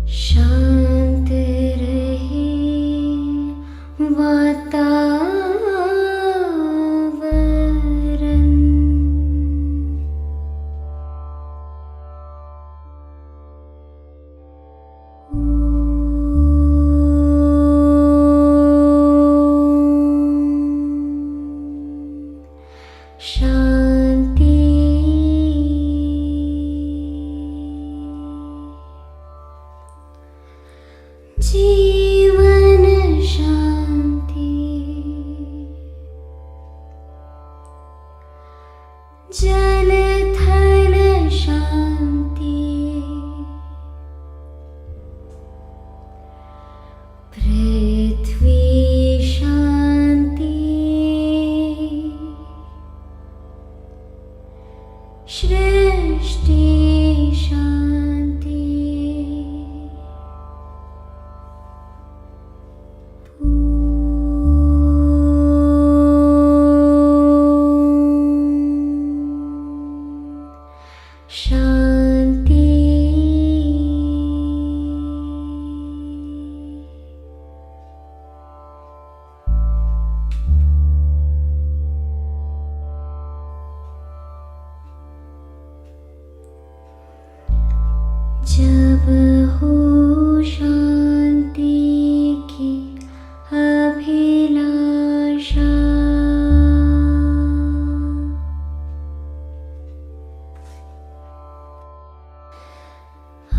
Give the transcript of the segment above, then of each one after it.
शांत रहे वातावरण। शांति। जीवन शांति। जल थल शांति। पृथ्वी शांति। सृष्टि शांति। शांति। जब हो शांति की अभिलाषा,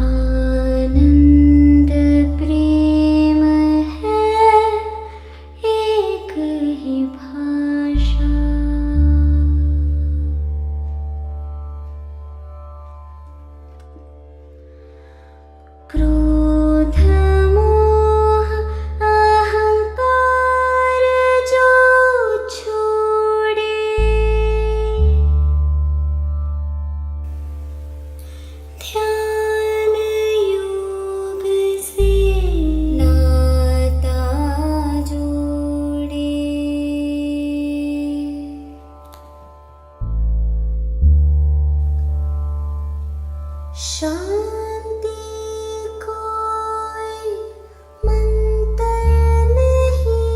आनंद प्रेम है एक ही भाषा। क्रोध मोह अहंकार जो छोड़े, ध्यान योग से नाता जोड़े। शांति कोई मंत्र नहीं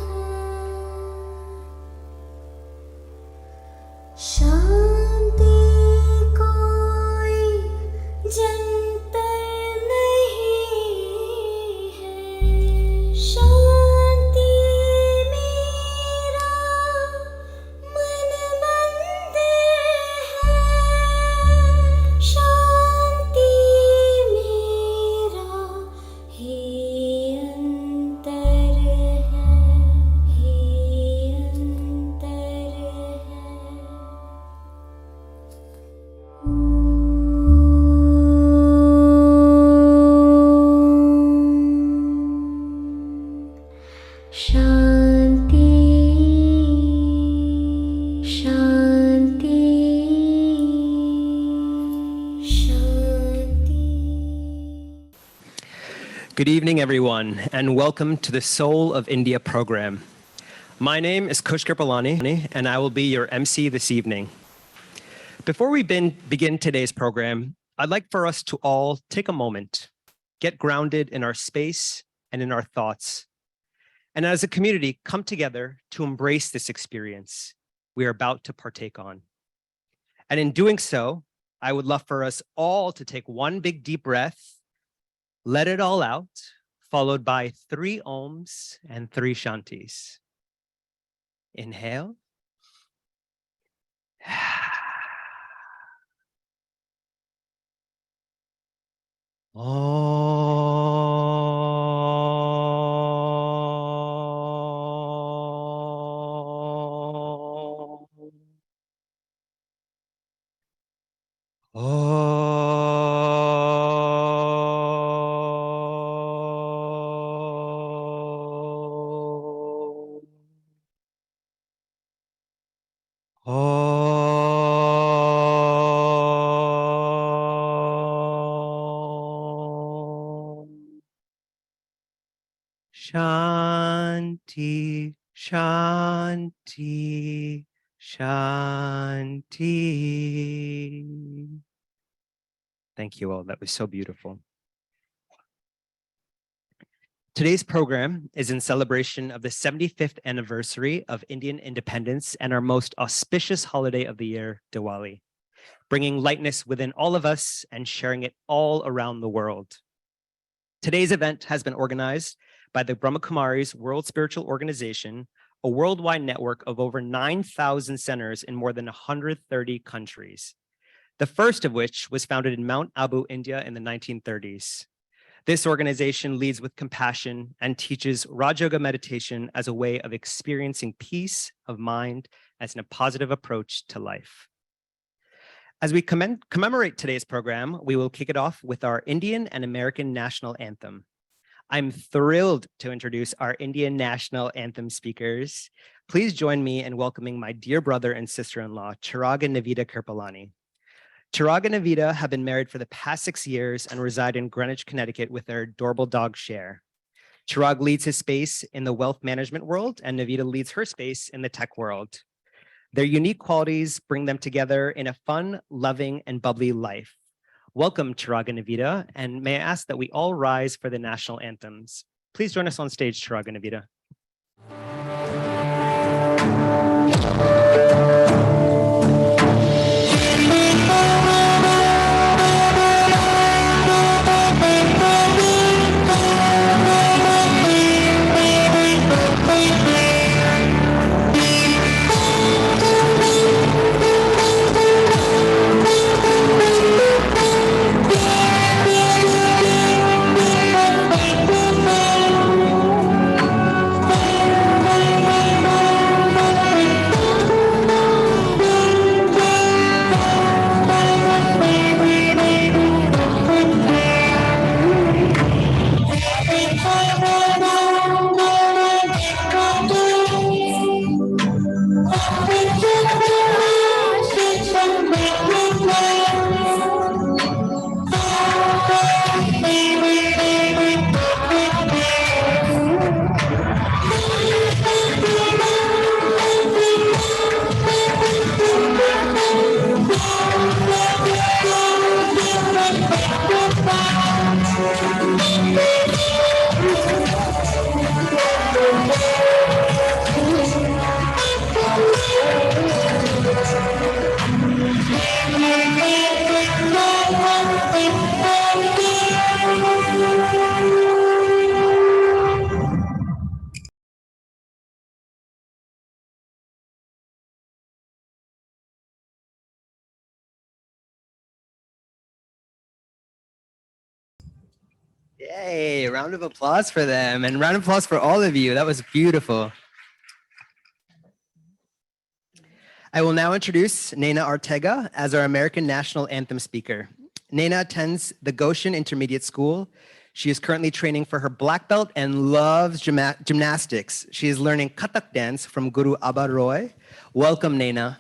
है। शांति कोई जंतर नहीं है। शांति मेरा मन मंदिर है। शांति मेरा ही अंतर है, ही अंतर है। शांति। शांति। शांति। Good evening, everyone, and welcome to the Soul of India program. My name is Kush Kripalani, and I will be your MC this evening. Before we begin today's program, I'd like for us to all take a moment, get grounded in our space and in our thoughts, and as a community, come together to embrace this experience we are about to partake on. And in doing so, I would love for us all to take one big deep breath, let it all out, followed by 3 Oms and 3 Shantis. Inhale. Shanti, Shanti, Shanti. Thank you all. That was so beautiful. Today's program is in celebration of the 75th anniversary of Indian independence and our most auspicious holiday of the year, Diwali, bringing lightness within all of us and sharing it all around the world. Today's event has been organized by the Brahma Kumaris World Spiritual Organization, a worldwide network of over 9,000 centers in more than 130 countries, the first of which was founded in Mount Abu, India in the 1930s. This organization leads with compassion and teaches Raj Yoga meditation as a way of experiencing peace of mind as a positive approach to life. As we commemorate today's program, we will kick it off with our Indian and American national anthem. I'm thrilled to introduce our Indian national anthem speakers. Please join me in welcoming my dear brother and sister-in-law, Chirag and Navita Kirpalani. Chirag and Navita have been married for the past 6 years and reside in Greenwich, Connecticut with their adorable dog, Cher. Chirag leads his space in the wealth management world, and Navita leads her space in the tech world. Their unique qualities bring them together in a fun, loving, and bubbly life. Welcome, Chirag and Navita, and may I ask that we all rise for the national anthems. Please join us on stage, Chirag and Navita. Yay, round of applause for them and round of applause for all of you. That was beautiful. I will now introduce Naina Ortega as our American National Anthem speaker. Naina attends the Goshen Intermediate School. She is currently training for her black belt and loves gymnastics. She is learning Kathak dance from Guru Abha Roy. Welcome, Naina.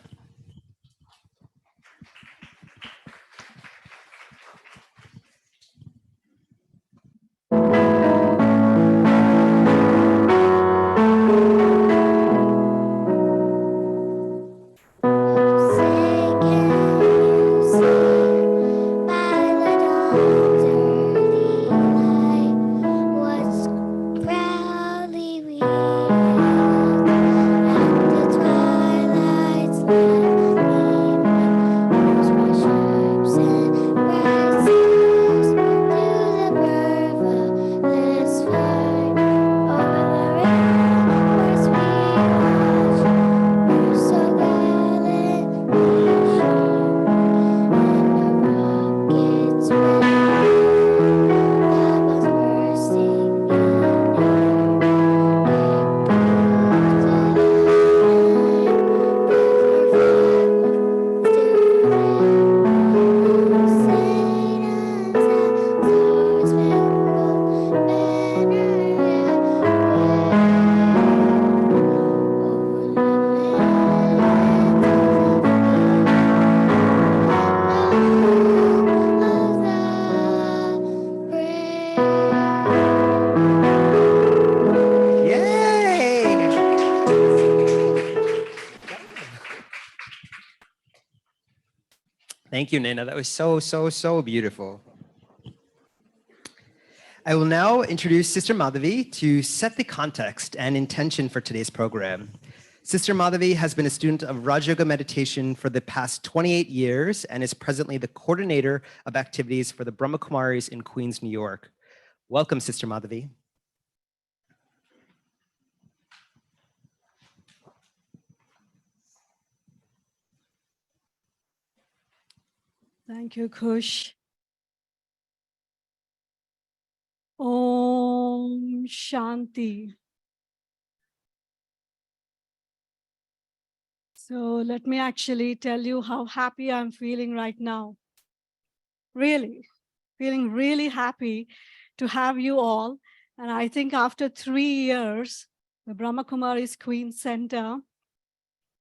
Thank you, Naina. That was so beautiful. I will now introduce Sister Madhavi to set the context and intention for today's program. Sister Madhavi has been a student of Raj Yoga meditation for the past 28 years and is presently the coordinator of activities for the Brahma Kumaris in Queens, New York. Welcome, Sister Madhavi. Thank you, Kush. Om Shanti. So let me actually tell you how happy I'm feeling right now. Really, feeling really happy to have you all. And I think after 3 years, the Brahma Kumaris Queen Center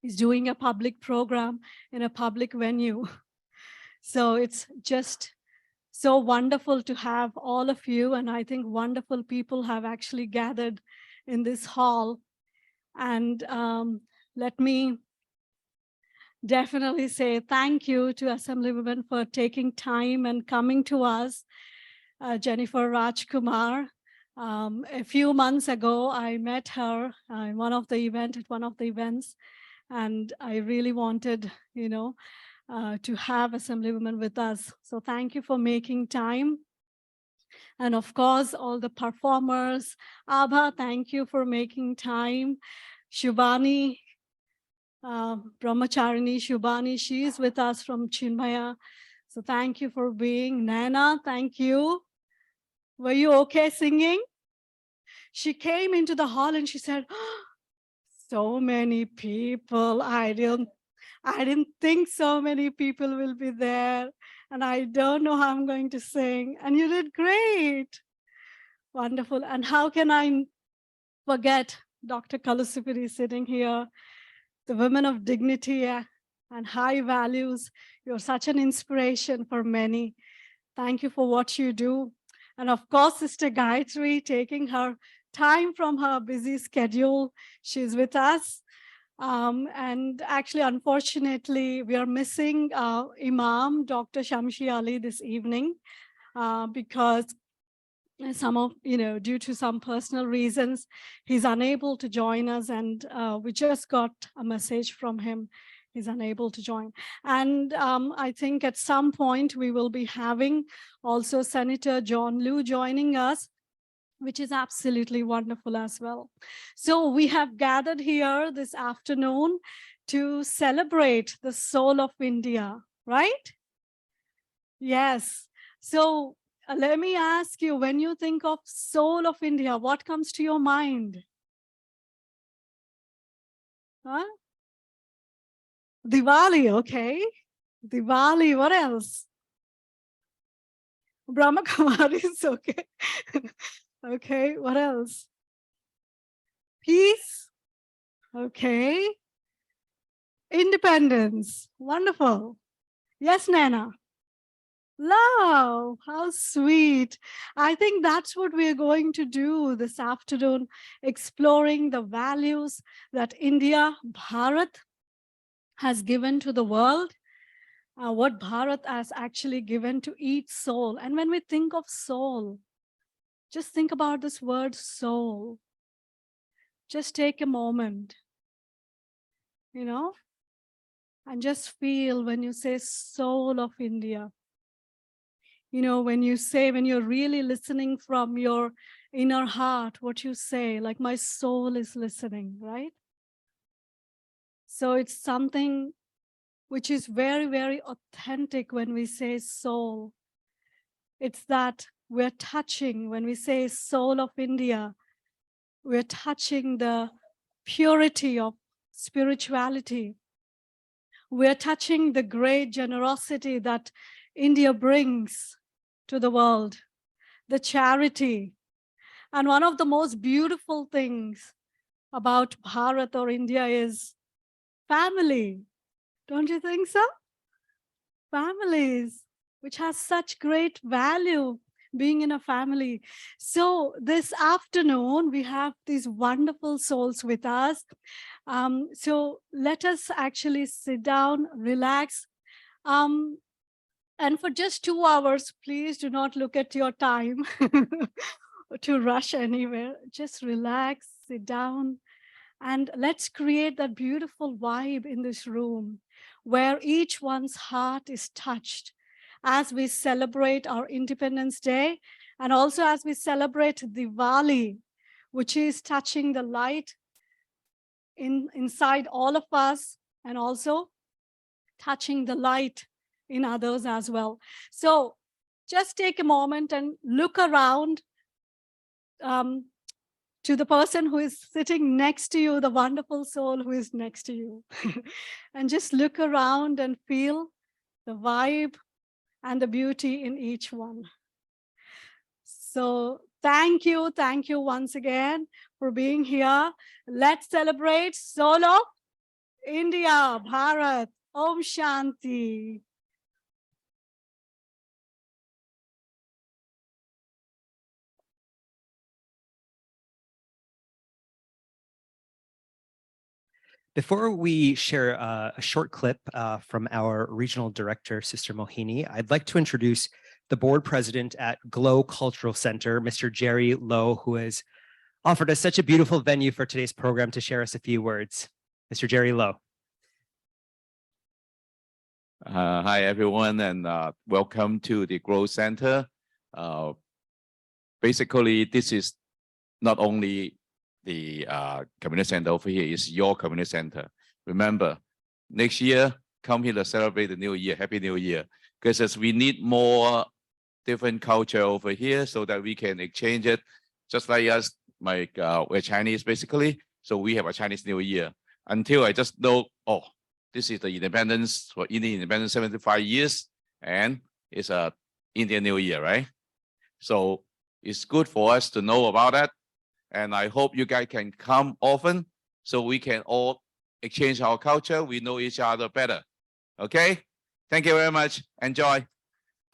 is doing a public program in a public venue. So it's just so wonderful to have all of you. And I think wonderful people have actually gathered in this hall. And let me definitely say thank you to Assembly Women for taking time and coming to us. Jennifer Rajkumar. A few months ago, I met her in one of the events, and I really wanted, to have Assembly Women with us. So thank you for making time. And of course, all the performers. Abha, thank you for making time. Shubhani, Brahmacharini Shubhani, she is with us from Chinmaya. So thank you for being. Nana, thank you. Were you okay singing? She came into the hall and she said, oh, so many people. I didn't think so many people will be there. And I don't know how I'm going to sing. And you did great. Wonderful. And how can I forget Dr. Kalusipuri sitting here, the women of dignity and high values. You're such an inspiration for many. Thank you for what you do. And of course, Sister Gayatri, taking her time from her busy schedule. She's with us. And actually, unfortunately, we are missing Imam, Dr. Shamshi Ali this evening because due to some personal reasons, he's unable to join us. And we just got a message from him. He's unable to join. And I think at some point we will be having also Senator John Liu joining us, which is absolutely wonderful as well. So we have gathered here this afternoon to celebrate the soul of India, right? Yes. So let me ask you, when you think of soul of India, what comes to your mind? Huh? Diwali, okay. Diwali, what else? Brahma Kumaris, okay. Okay, what else? Peace, okay. Independence, wonderful. Yes, Nana. Love, how sweet. I think that's what we're going to do this afternoon, exploring the values that India, Bharat, has given to the world, what Bharat has actually given to each soul. And when we think of soul, just think about this word soul. Just take a moment, and just feel when you say soul of India. When you're really listening from your inner heart, what you say, like my soul is listening, right? So it's something which is very, very authentic when we say soul. It's that we're touching, when we say soul of India, we're touching the purity of spirituality. We're touching the great generosity that India brings to the world, the charity. And one of the most beautiful things about Bharat or India is family. Don't you think so? Families, which has such great value, being in a family. So this afternoon, we have these wonderful souls with us. So let us actually sit down, relax. And for just 2 hours, please do not look at your time to rush anywhere. Just relax, sit down, and let's create that beautiful vibe in this room where each one's heart is touched as we celebrate our Independence Day and also as we celebrate Diwali, which is touching the light inside all of us and also touching the light in others as well. So just take a moment and look around to the person who is sitting next to you, the wonderful soul who is next to you. And just look around and feel the vibe and the beauty in each one. So thank you once again for being here. Let's celebrate Soul of India, Bharat. Om Shanti. Before we share a short clip from our regional director, Sister Mohini, I'd like to introduce the board president at Glow Cultural Center, Mr. Jerry Lowe, who has offered us such a beautiful venue for today's program to share us a few words. Mr. Jerry Lowe. Hi, everyone, and welcome to the Glow Center. Basically, this is not only the community center over here, it's your community center. Remember, next year, come here to celebrate the new year. Happy New Year. Because we need more different culture over here so that we can exchange it. Just like us, we're Chinese basically, so we have a Chinese New Year. Until I just know, oh, this is the independence for Indian independence, 75 years, and it's a Indian New Year, right? So it's good for us to know about that. And I hope you guys can come often so we can all exchange our culture. We know each other better. Okay? Thank you very much. Enjoy.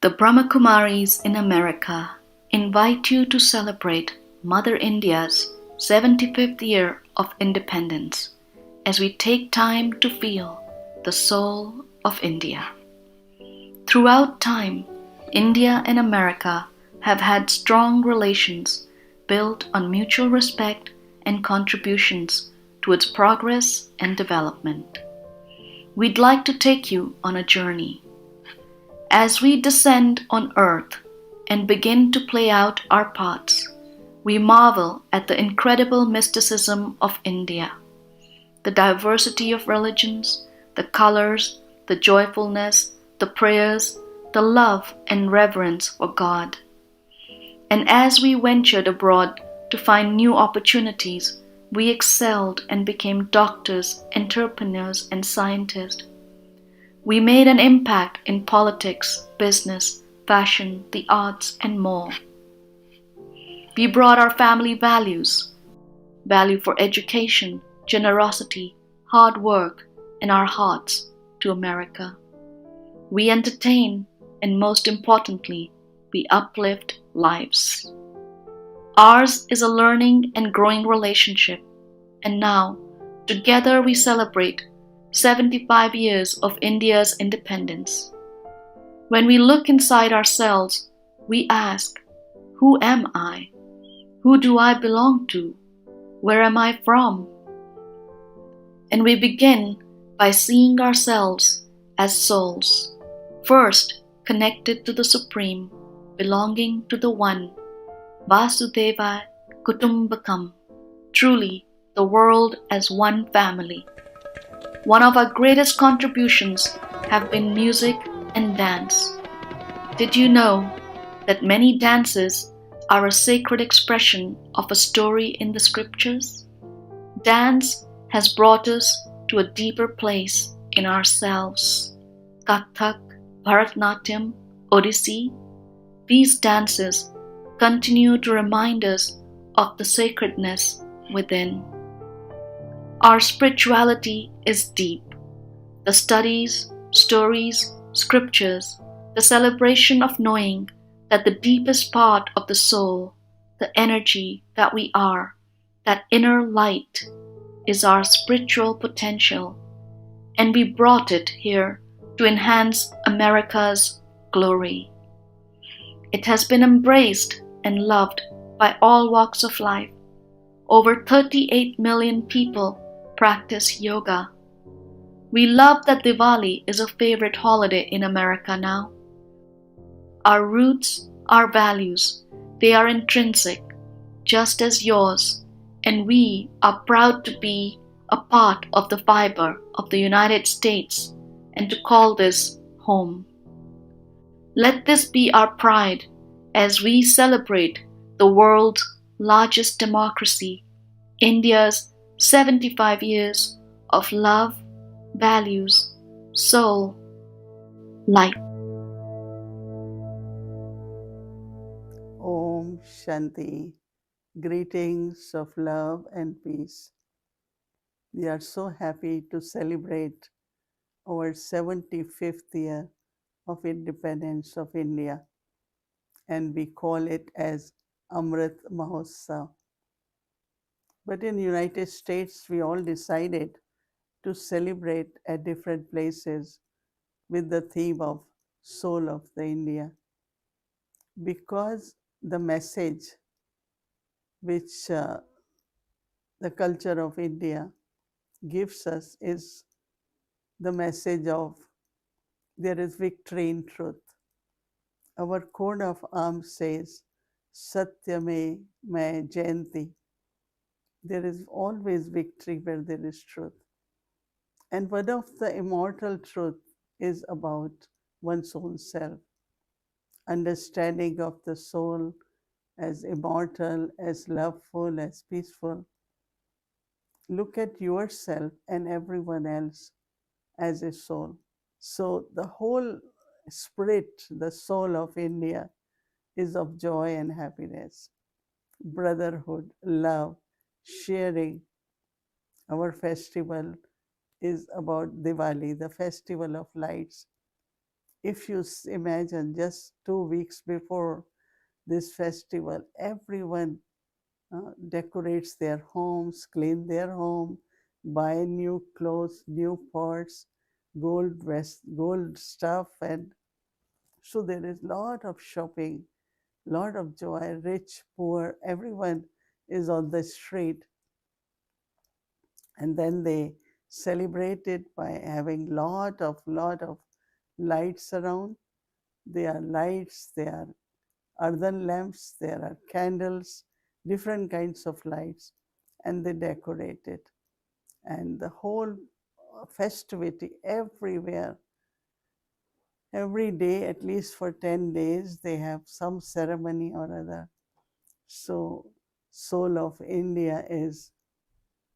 The Brahmakumaris in America invite you to celebrate Mother India's 75th year of independence as we take time to feel the soul of India. Throughout time, India and America have had strong relations built on mutual respect and contributions towards progress and development. We'd like to take you on a journey. As we descend on earth and begin to play out our parts, we marvel at the incredible mysticism of India, the diversity of religions, the colors, the joyfulness, the prayers, the love and reverence for God. And as we ventured abroad to find new opportunities, we excelled and became doctors, entrepreneurs, and scientists. We made an impact in politics, business, fashion, the arts, and more. We brought our family values, value for education, generosity, hard work, and our hearts to America. We entertain, and most importantly, we uplift lives. Ours is a learning and growing relationship, and now, together we celebrate 75 years of India's independence. When we look inside ourselves, we ask, who am I? Who do I belong to? Where am I from? And we begin by seeing ourselves as souls, first connected to the Supreme, belonging to the One, Vasudeva Kutumbakam, truly the world as one family. One of our greatest contributions have been music and dance. Did you know that many dances are a sacred expression of a story in the scriptures? Dance has brought us to a deeper place in ourselves. Kathak, Bharatnatyam, Odissi, these dances continue to remind us of the sacredness within. Our spirituality is deep. The studies, stories, scriptures, the celebration of knowing that the deepest part of the soul, the energy that we are, that inner light, is our spiritual potential, and we brought it here to enhance America's glory. It has been embraced and loved by all walks of life. Over 38 million people practice yoga. We love that Diwali is a favorite holiday in America now. Our roots, our values, they are intrinsic, just as yours, and we are proud to be a part of the fiber of the United States and to call this home. Let this be our pride as we celebrate the world's largest democracy, India's 75 years of love, values, soul, light. Om Shanti. Greetings of love and peace. We are so happy to celebrate our 75th year of independence of India, and we call it as Amrit Mahotsav. But in United States, we all decided to celebrate at different places with the theme of Soul of the India, because the message which the culture of India gives us is the message of there is victory in truth. Our code of arms says, Satyame May Jayanti. There is always victory where there is truth. And one of the immortal truth is about one's own self, understanding of the soul as immortal, as loveful, as peaceful. Look at yourself and everyone else as a soul. So the whole spirit, the soul of India is of joy and happiness, brotherhood, love, sharing. Our festival is about Diwali, the festival of lights. If you imagine just 2 weeks before this festival, everyone decorates their homes, clean their home, buy new clothes, new pots, gold stuff, and so there is lot of shopping, lot of joy, rich, poor, everyone is on the street. And then they celebrate it by having lot of lights around. There are lights, there are earthen lamps, there are candles, different kinds of lights, and they decorate it. And the whole festivity everywhere, every day, at least for 10 days, they have some ceremony or other. So, soul of India is,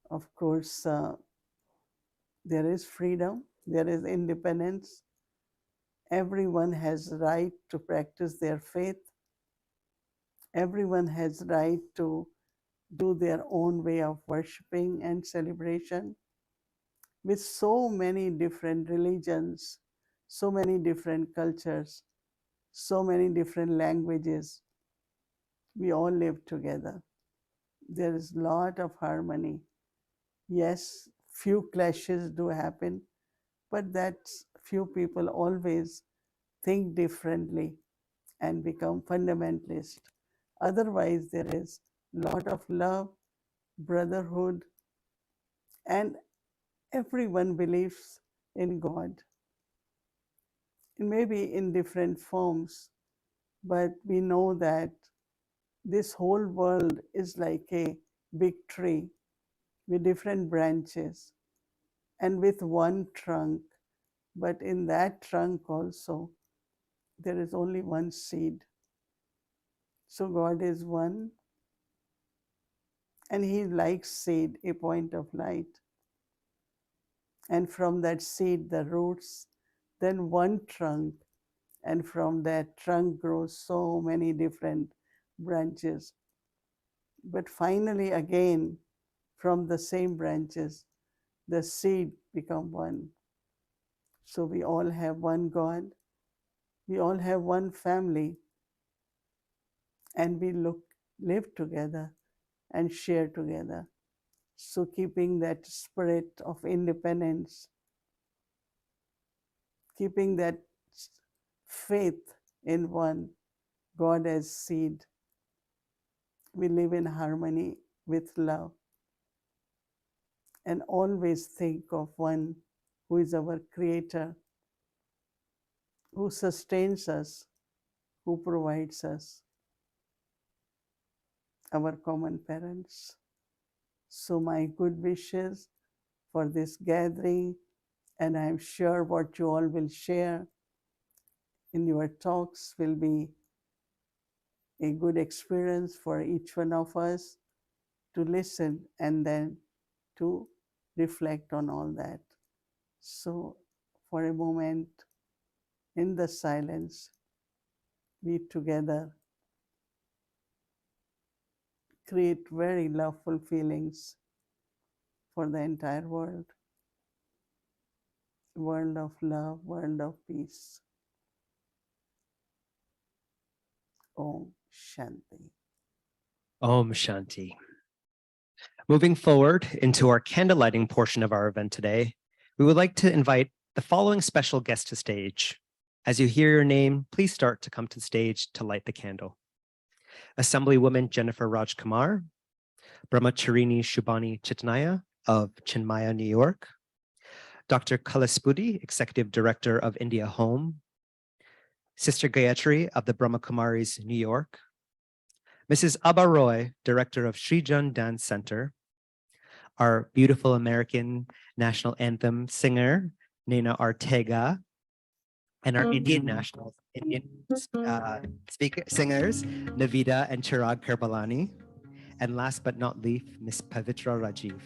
of course, there is freedom, there is independence. Everyone has right to practice their faith. Everyone has right to do their own way of worshiping and celebration. With so many different religions, so many different cultures, so many different languages, we all live together. There is a lot of harmony. Yes, few clashes do happen, but that's few people always think differently and become fundamentalist. Otherwise, there is a lot of love, brotherhood, and everyone believes in God. It may be in different forms, but we know that this whole world is like a big tree with different branches and with one trunk. But in that trunk also, there is only one seed. So God is one, and He likes seed, a point of light. And from that seed, the roots, then one trunk, and from that trunk grows so many different branches. But finally, again, from the same branches, the seed become one. So we all have one God, we all have one family, and we live together and share together. So keeping that spirit of independence, keeping that faith in one God as seed. We live in harmony with love and always think of one who is our creator, who sustains us, who provides us, our common parents. So, my good wishes for this gathering, and I'm sure what you all will share in your talks will be a good experience for each one of us to listen and then to reflect on all that. So, for a moment, in the silence, we together create very loveful feelings for the entire world of love, world of peace. Om Shanti. Om Shanti. Moving forward into our candle lighting portion of our event today, we would like to invite the following special guest to stage. As you hear your name, please start to come to the stage to light the candle. Assemblywoman Jennifer Rajkumar, Brahmacharini Shubhani Chitnaya of Chinmaya, New York, Dr. Kalaspudi, Executive Director of India Home, Sister Gayatri of the Brahma Kumaris, New York, Mrs. Abha Roy, Director of Srijan Dance Center, our beautiful American national anthem singer, Nena Ortega, and our Indian singers, Navita and Chirag Karbalani, and last but not least, Miss Pavitra Rajiv.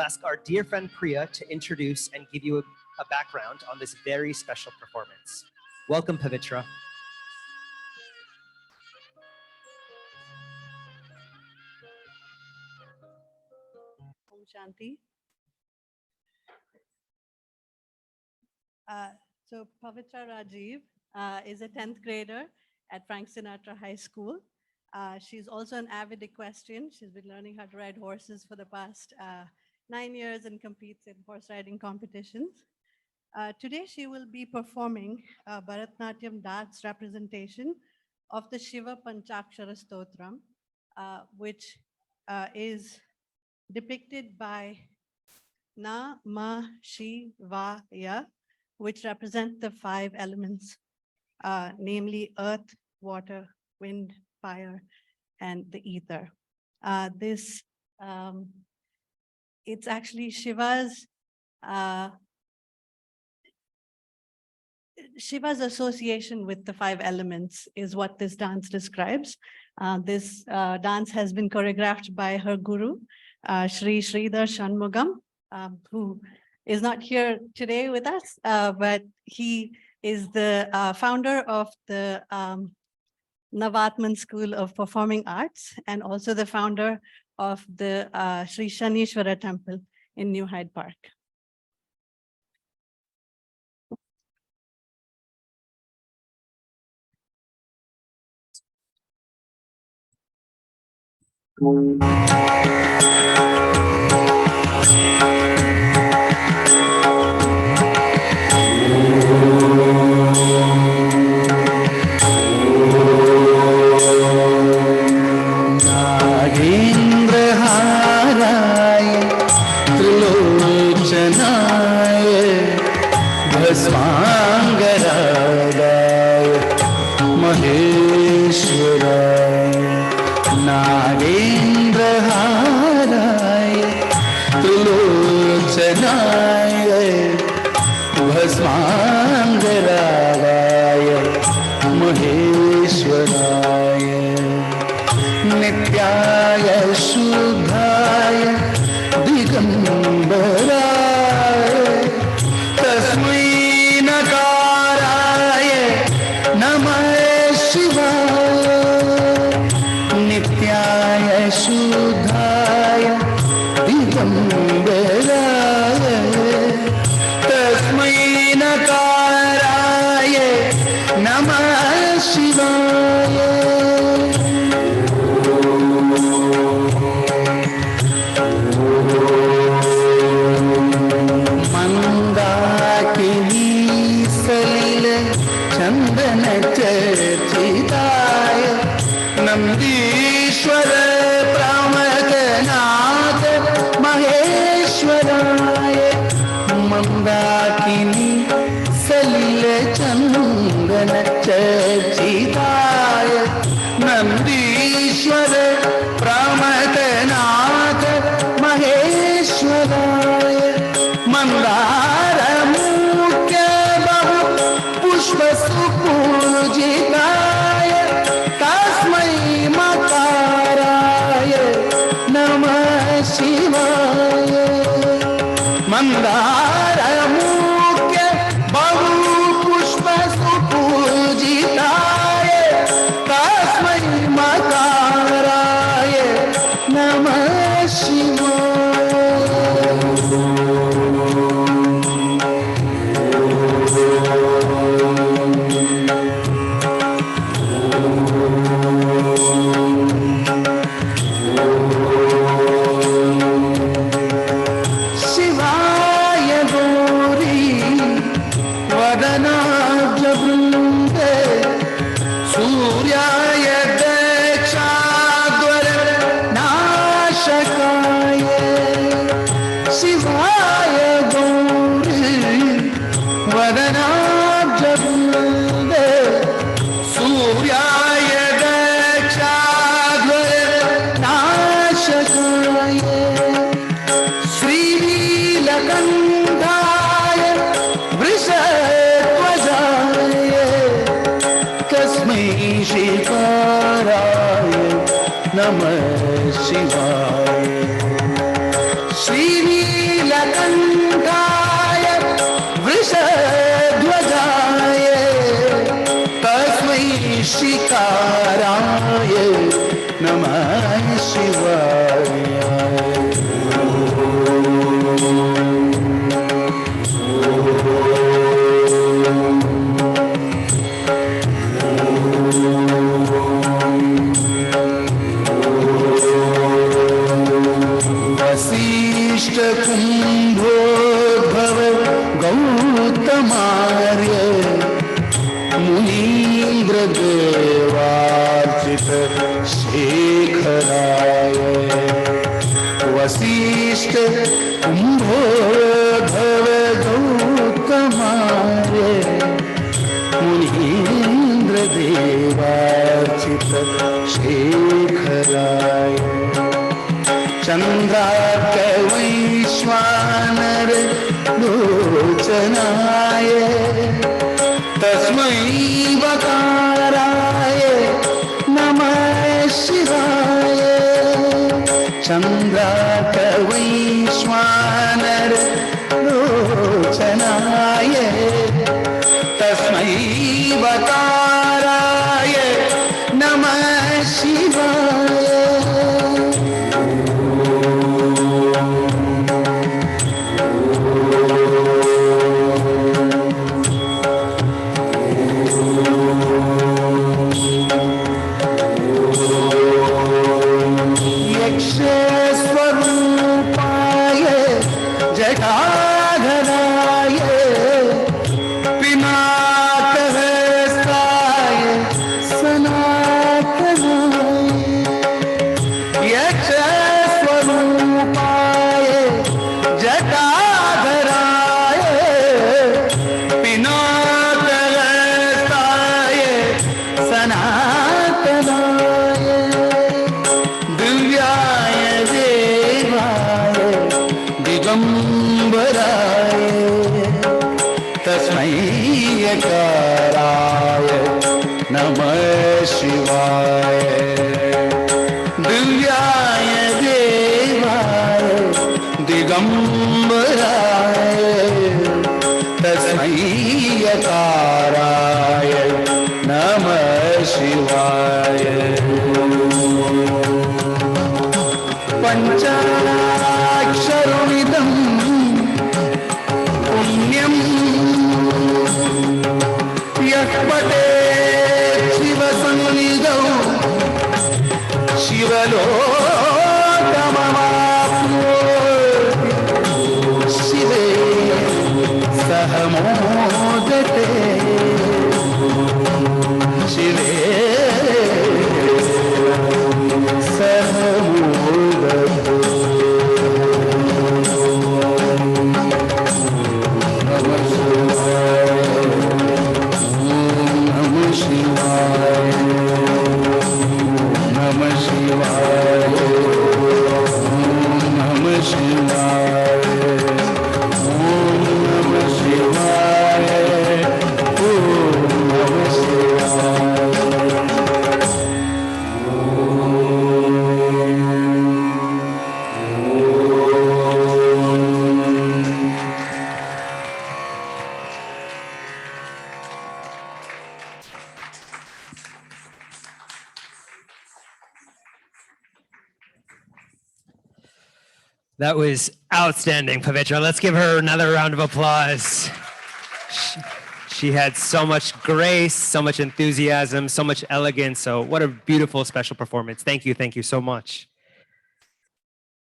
Ask our dear friend Priya to introduce and give you a background on this very special performance. Welcome, Pavitra. Om Shanti. So Pavitra Rajiv is a 10th grader at Frank Sinatra High School. She's also an avid equestrian. She's been learning how to ride horses for the past 9 years and competes in horse riding competitions. Today, she will be performing a Bharatnatyam dance representation of the Shiva Panchakshara Stotram, which is depicted by Na Ma Shi Va Ya, which represent the 5 elements, namely earth, water, wind, fire, and the ether. This it's actually Shiva's association with the 5 elements is what this dance describes. This dance has been choreographed by her guru, Sri Sridhar Shanmugam, who is not here today with us, but he is the founder of the Navatman School of Performing Arts and also the founder of the Sri Shanishwara Temple in New Hyde Park. नागेन्द्रहाराय त्रिलोचनाय भस्माङ्गरागाय महेश्वराय नागेन्द्रहाराय त्रिलोचनाय भस्माङ्गरागाय महेश्वराय नित्याय शुद्धाय दिगम्बराय तस्मै नकाराय नमः शिवाय नित्याय शुद्धाय दिगम्बराय तस्मै नकाराय नमः शिवाय मंदाकिनी सलिल चंदन चर्चिताय नंदीश्वर प्रमथनाथ महेश्वराय मंदाकिनी सलिल चंदन चर्चिताय नंदीश्वर प्रमथनाथ महेश्वराय मंदार मुख्य बहु पुष्प सुपूजिताय तस्मै मकाराय नमः शिवाय मंदार मुख्य बहु पुष्प सुपूजिताय तस्मै मकाराय नमः शिवाय शिवाय गौरी वदनाब्जवृन्दे सूर्याय दक्षाध्वर नाशकाय शिवाय गौरी वदनाब्जवृन्दे सूर्याय दक्षाध्वर नाशकाय श्रीनीलकण्ठाय वृषध्वजाय तस्मै श्रीकाराय नमः शिवाय श्रीनीलकण्ठाय वृषध्वजाय तस्मै श्रीकाराय नमः शिवाय वसिष्ठ कुम्भोद्भव गौतमार्य मुनीन्द्र देवार्चित शेखराय वसिष्ठ कुम्भोद्भव गौतमार्य मुनीन्द्र देवार्चित शेखराय चन्द्रार्क वैश्वानर लोचनाय तस्मै वकाराय नमः शिवाय चन्द्रार्क वैश्वानर लोचनाय तस्मै वकाराय नमः शिवाय यक्षस्वरूपाय जटाधराय पिनाकहस्ताय सनातनाय यक्षस्वरूपाय जटाधराय पिनाकहस्ताय सनातनाय दिव्याय देवाय दिगंबराय तस्मै यकाराय नमः शिवाय दिव्याय देवाय दिगंबराय तस्मै यकाराय नमः शिवाय पञ्चाक्षरमिदं पुण्यं यः पठेत् शिवसन्निधौ शिवलोकमवाप्नोति शिवे सह मोदते शिवे सह मोदते नमः शिवाय नमः शिवाय नमः शिवाय नमः शिवाय नमः That was outstanding, Pavitra. Let's give her another round of applause. She had so much grace, so much enthusiasm, so much elegance. So what a beautiful, special performance. Thank you so much.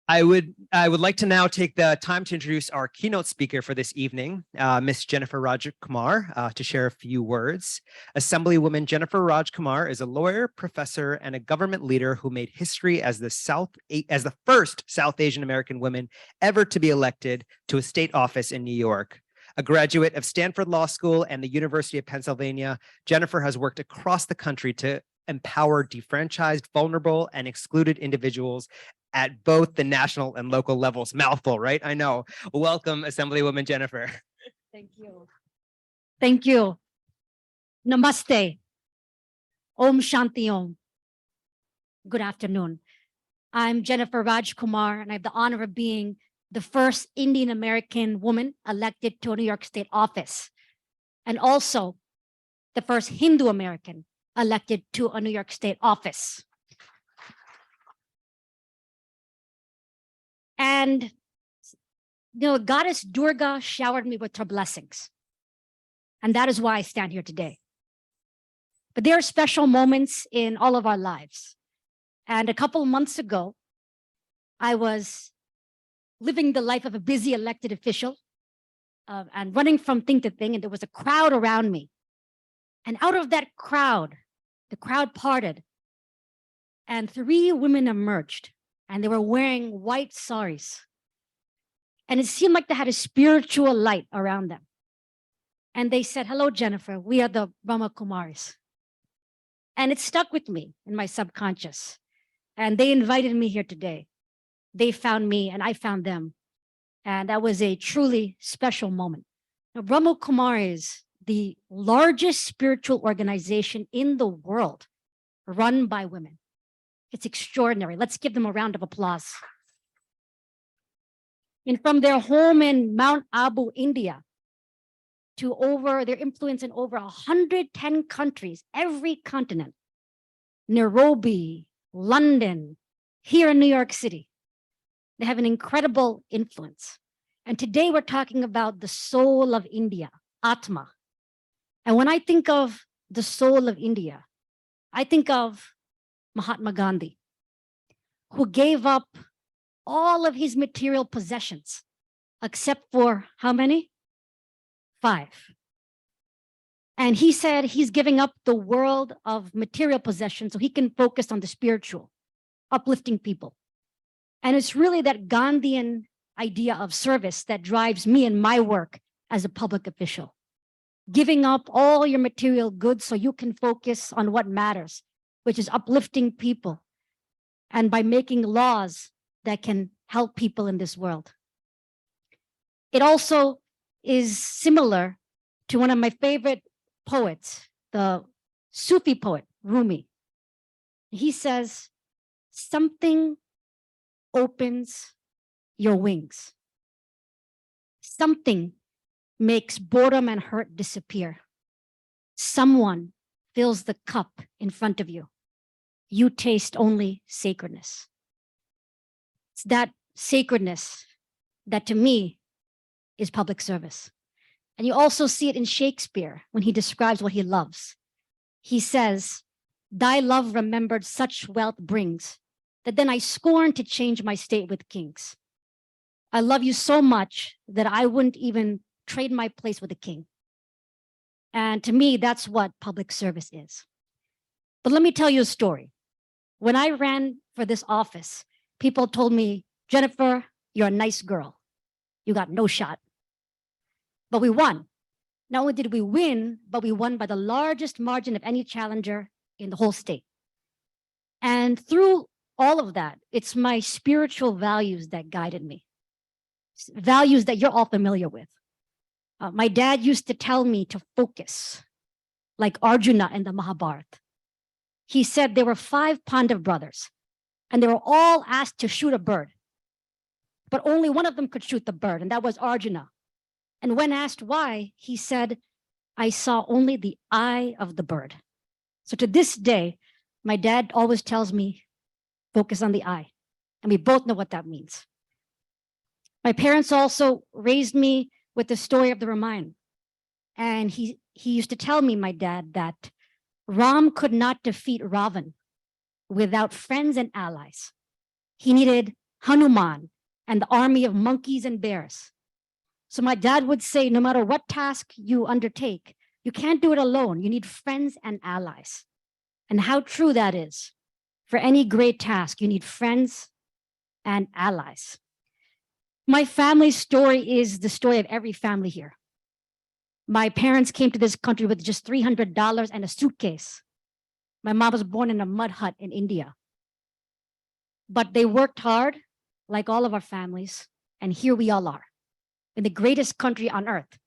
I would like to now take the time to introduce our keynote speaker for this evening, Ms. Jennifer Rajkumar, to share a few words. Assemblywoman Jennifer Rajkumar is a lawyer, professor, and a government leader who made history as the first South Asian American woman ever to be elected to a state office in New York. A graduate of Stanford Law School and the University of Pennsylvania, Jennifer has worked across the country to empower defranchised, vulnerable, and excluded individuals at both the national and local levels. Mouthful, right? I know. Welcome, Assemblywoman Jennifer. Thank you. Thank you. Namaste. Om Shanti Om. Good afternoon. I'm Jennifer Rajkumar, and I have the honor of being the first Indian American woman elected to a New York State office, and also the first Hindu American elected to a New York State office. And Goddess Durga showered me with her blessings. And that is why I stand here today. But there are special moments in all of our lives. And a couple of months ago, I was living the life of a busy elected official and running from thing to thing. And there was a crowd around me. And out of that crowd, the crowd parted and 3 women emerged, and they were wearing white saris. And it seemed like they had a spiritual light around them. And they said, "Hello, Jennifer, we are the Brahma Kumaris." And it stuck with me in my subconscious. And they invited me here today. They found me and I found them. And that was a truly special moment. Now, Brahma Kumaris, the largest spiritual organization in the world, run by women. It's extraordinary. Let's give them a round of applause. And from their home in Mount Abu, India, to their influence in over 110 countries, every continent, Nairobi, London, here in New York City. They have an incredible influence. And today we're talking about the soul of India, Atma. And when I think of the soul of India, I think of Mahatma Gandhi, who gave up all of his material possessions, except for how many? 5. And he said he's giving up the world of material possessions so he can focus on the spiritual, uplifting people. And it's really that Gandhian idea of service that drives me in my work as a public official. Giving up all your material goods so you can focus on what matters, which is uplifting people, and by making laws that can help people in this world. It also is similar to one of my favorite poets, the Sufi poet, Rumi. He says, something opens your wings. Something makes boredom and hurt disappear. Someone fills the cup in front of you. You taste only sacredness. It's that sacredness that to me is public service. And you also see it in Shakespeare when he describes what he loves. He says, "Thy love remembered such wealth brings, that then I scorn to change my state with kings." I love you so much that I wouldn't even trade my place with a king. And to me, that's what public service is. But let me tell you a story. When I ran for this office, people told me, "Jennifer, you're a nice girl. You got no shot." But we won. Not only did we win, but we won by the largest margin of any challenger in the whole state. And through all of that, it's my spiritual values that guided me. Values that you're all familiar with. My dad used to tell me to focus, like Arjuna in the Mahabharata. He said there were 5 Pandav brothers, and they were all asked to shoot a bird. But only one of them could shoot the bird, and that was Arjuna. And when asked why, he said, "I saw only the eye of the bird." So to this day, my dad always tells me, focus on the eye. And we both know what that means. My parents also raised me with the story of the Ramayana. And he used to tell me, my dad, that Ram could not defeat Ravan without friends and allies. He needed Hanuman and the army of monkeys and bears. So my dad would say, no matter what task you undertake, you can't do it alone. You need friends and allies. And how true that is. For any great task, you need friends and allies. My family's story is the story of every family here. My parents came to this country with just $300 and a suitcase. My mom was born in a mud hut in India. But they worked hard, like all of our families, and here we all are, in the greatest country on earth,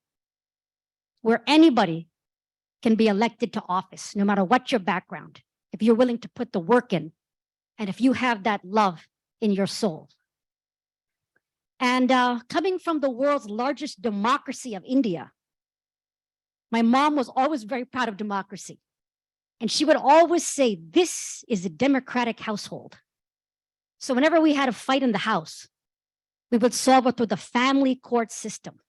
where anybody can be elected to office, no matter what your background, if you're willing to put the work in, and if you have that love in your soul. And coming from the world's largest democracy of India, my mom was always very proud of democracy. And she would always say, this is a democratic household. So whenever we had a fight in the house, we would solve it through the family court system.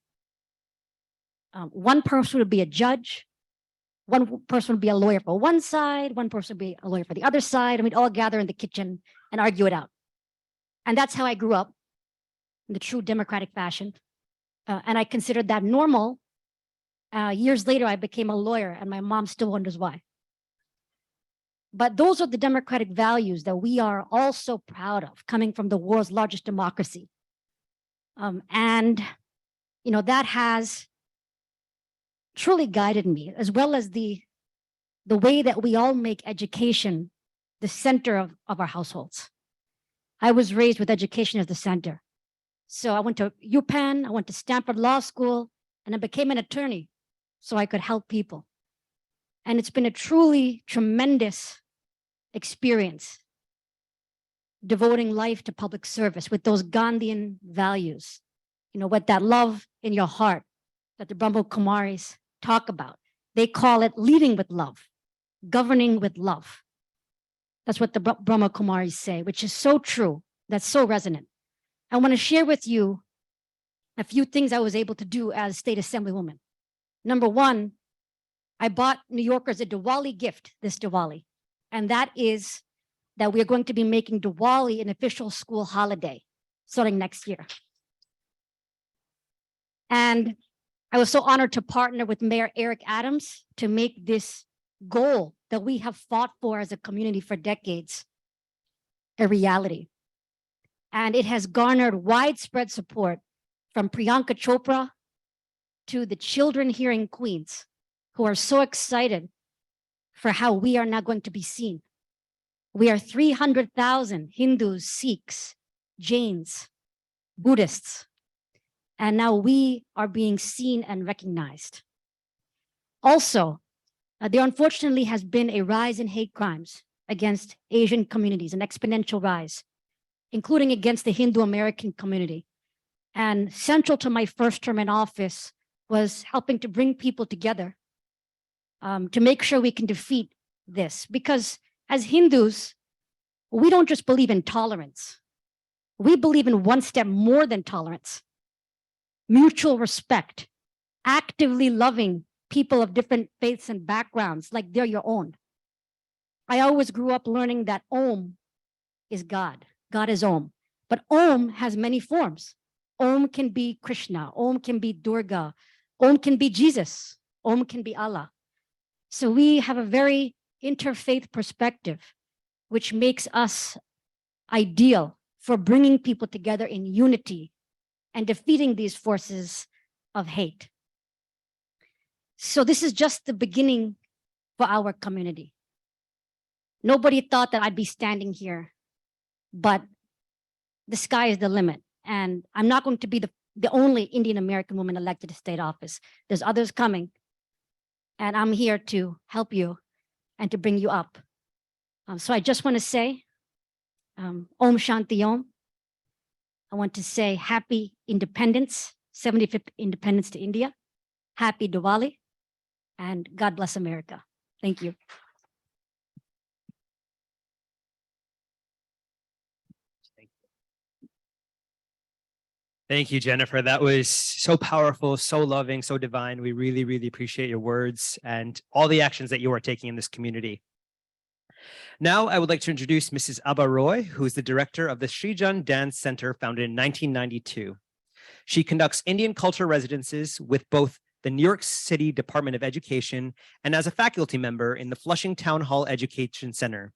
One person would be a judge, one person would be a lawyer for one side, one person would be a lawyer for the other side, and we'd all gather in the kitchen and argue it out. And that's how I grew up. in the true democratic fashion. And I considered that normal. Years later, I became a lawyer, and my mom still wonders why. But those are the democratic values that we are all so proud of, coming from the world's largest democracy. And that has truly guided me, as well as the way that we all make education the center of our households. I was raised with education as the center. So I went to UPenn, I went to Stanford Law School, and I became an attorney so I could help people. And it's been a truly tremendous experience devoting life to public service with those Gandhian values, with that love in your heart that the Brahma Kumaris talk about. They call it leading with love, governing with love. That's what the Brahma Kumaris say, which is so true. That's so resonant. I want to share with you a few things I was able to do as state assemblywoman. Number one, I bought New Yorkers a Diwali gift this Diwali, and that is that we are going to be making Diwali an official school holiday starting next year. And I was so honored to partner with Mayor Eric Adams to make this goal that we have fought for as a community for decades a reality. And it has garnered widespread support from Priyanka Chopra to the children here in Queens, who are so excited for how we are now going to be seen. We are 300,000 Hindus, Sikhs, Jains, Buddhists, and now we are being seen and recognized. Also, there unfortunately has been a rise in hate crimes against Asian communities, an exponential rise, including against the Hindu American community. And central to my first term in office was helping to bring people together to make sure we can defeat this. Because as Hindus, we don't just believe in tolerance. We believe in one step more than tolerance. Mutual respect, actively loving people of different faiths and backgrounds like they're your own. I always grew up learning that Om is God. God is Om. But Om has many forms. Om can be Krishna. Om can be Durga. Om can be Jesus. Om can be Allah. So we have a very interfaith perspective, which makes us ideal for bringing people together in unity and defeating these forces of hate. So this is just the beginning for our community. Nobody thought that I'd be standing here, but the sky is the limit. And I'm not going to be the only Indian American woman elected to state office. There's others coming. And I'm here to help you and to bring you up. So I just want to say, Om Shanti Om. I want to say happy independence, 75th independence to India. Happy Diwali, and God bless America. Thank you. Thank you, Jennifer. That was so powerful, so loving, so divine. We really, really appreciate your words and all the actions that you are taking in this community. Now, I would like to introduce Mrs. Abha Roy, who is the director of the Srijan Dance Center, founded in 1992. She conducts Indian culture residences with both the New York City Department of Education and as a faculty member in the Flushing Town Hall Education Center.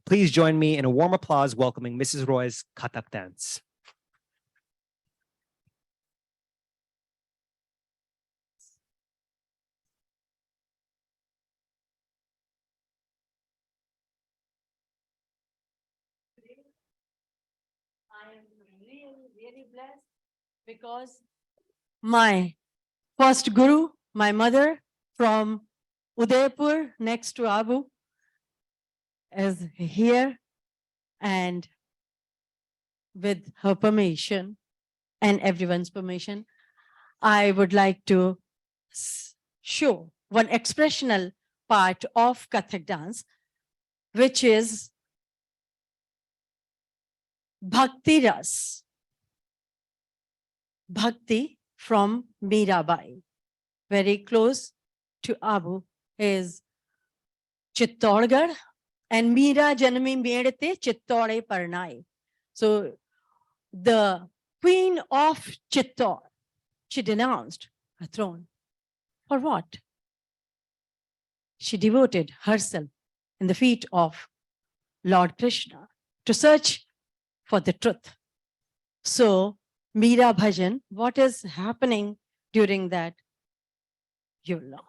Please join me in a warm applause welcoming Mrs. Roy's Kathak dance. I am really blessed because my first guru, my mother from Udaipur next to Abu, is here, and with her permission and everyone's permission, I would like to show one expressional part of Kathak dance, which is Bhakti Ras. Bhakti from Mirabai. Very close to Abu is Chittorgarh, and Meera Janami Medate Chittore Parnai. So the Queen of Chittor. She denounced her throne. For what? She devoted herself in the feet of Lord Krishna to search for the truth. So, Meera Bhajan, what is happening during that? You will know.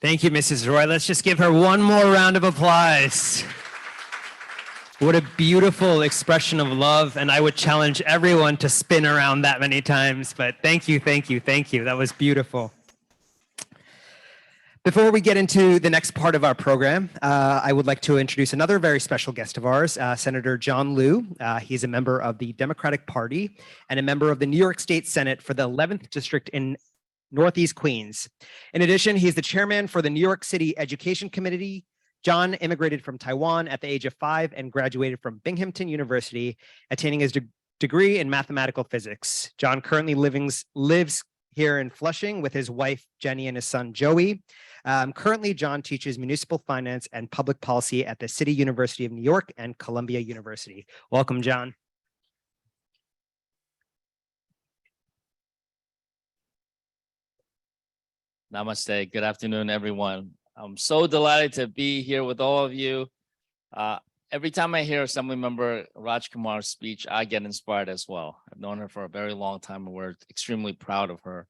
Thank you, Mrs. Roy. Let's just give her one more round of applause. What a beautiful expression of love. And I would challenge everyone to spin around that many times. But thank you, thank you, thank you. That was beautiful. Before we get into the next part of our program, I would like to introduce another very special guest of ours, Senator John Liu. He's a member of the Democratic Party and a member of the New York State Senate for the 11th District in Northeast Queens. In addition, he's the chairman for the New York City Education Committee. John immigrated from Taiwan at the age of 5 and graduated from Binghamton University, attaining his degree in mathematical physics. John currently lives here in Flushing with his wife, Jenny, and his son, Joey. Currently, John teaches municipal finance and public policy at the City University of New York and Columbia University. Welcome, John. Namaste. Good afternoon, everyone. I'm so delighted to be here with all of you. Every time I hear Assemblymember Raj Kumar's speech, I get inspired as well. I've known her for a very long time, and we're extremely proud of her.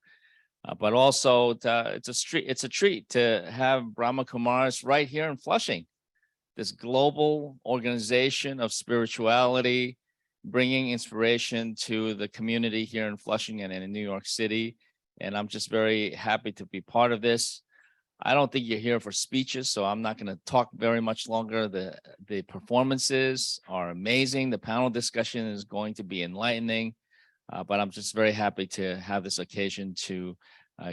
But also, it's a treat to have Brahma Kumaris right here in Flushing, this global organization of spirituality, bringing inspiration to the community here in Flushing and in New York City. And I'm just very happy to be part of this. I don't think you're here for speeches, so I'm not going to talk very much longer. The performances are amazing. The panel discussion is going to be enlightening, but I'm just very happy to have this occasion to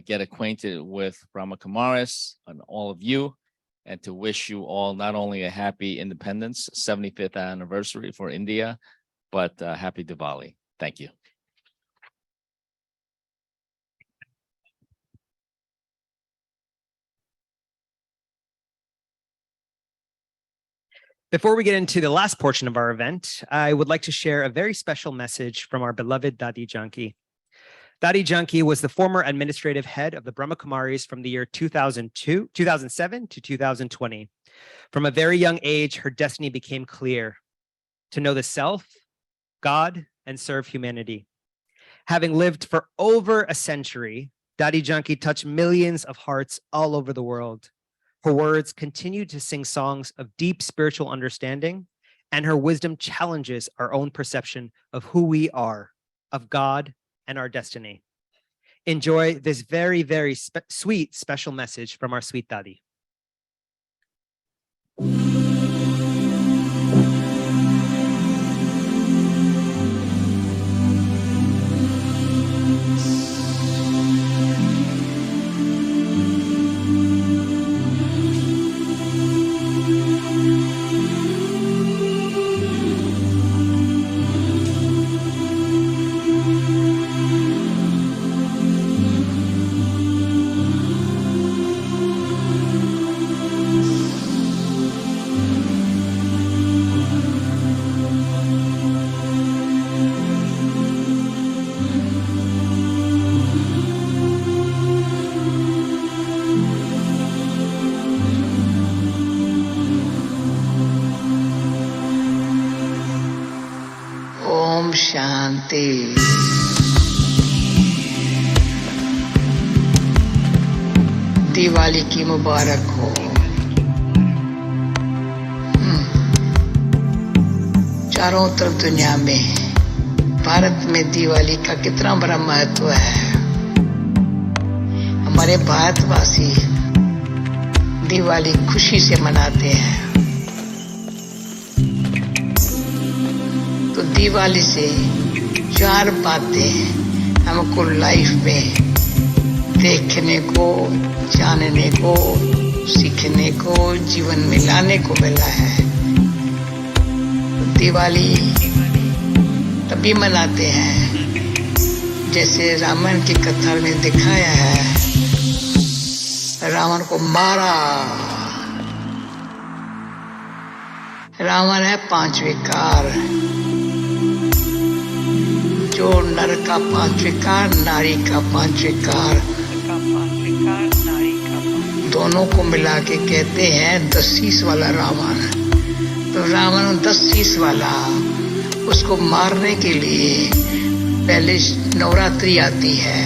get acquainted with Brahma Kumaris and all of you, and to wish you all not only a happy independence, 75th anniversary for India, but happy Diwali. Thank you. Before we get into the last portion of our event, I would like to share a very special message from our beloved Dadi Janki. Dadi Janki was the former administrative head of the Brahma Kumaris from the year 2007 to 2020. From a very young age, her destiny became clear: to know the self, God, and serve humanity. Having lived for over a century, Dadi Janki touched millions of hearts all over the world. Her words continue to sing songs of deep spiritual understanding, and her wisdom challenges our own perception of who we are, of God, and our destiny. Enjoy this very, very sweet, special message from our sweet Dadi. Om Shanti. Diwali की मुबारक हो। चारों तरफ दुनिया में, भारत में दिवाली का कितना बड़ा महत्व है। हमारे भारतवासी दिवाली खुशी से मनाते हैं। तो दिवाली से 4 बातें हमको लाइफ में देखने को, जानने को, सीखने को, जीवन में लाने को मिला है। दिवाली तभी मनाते हैं जैसे रामायण की कथा में दिखाया है, रावण को मारा। रावण है 5 विकार, जो नर का 5 विकार, नारी का 5 विकार, दोनों को मिला के कहते हैं 10 शीश वाला रावण। तो रावण 10 शीश वाला, उसको मारने के लिए पहले नवरात्रि आती है,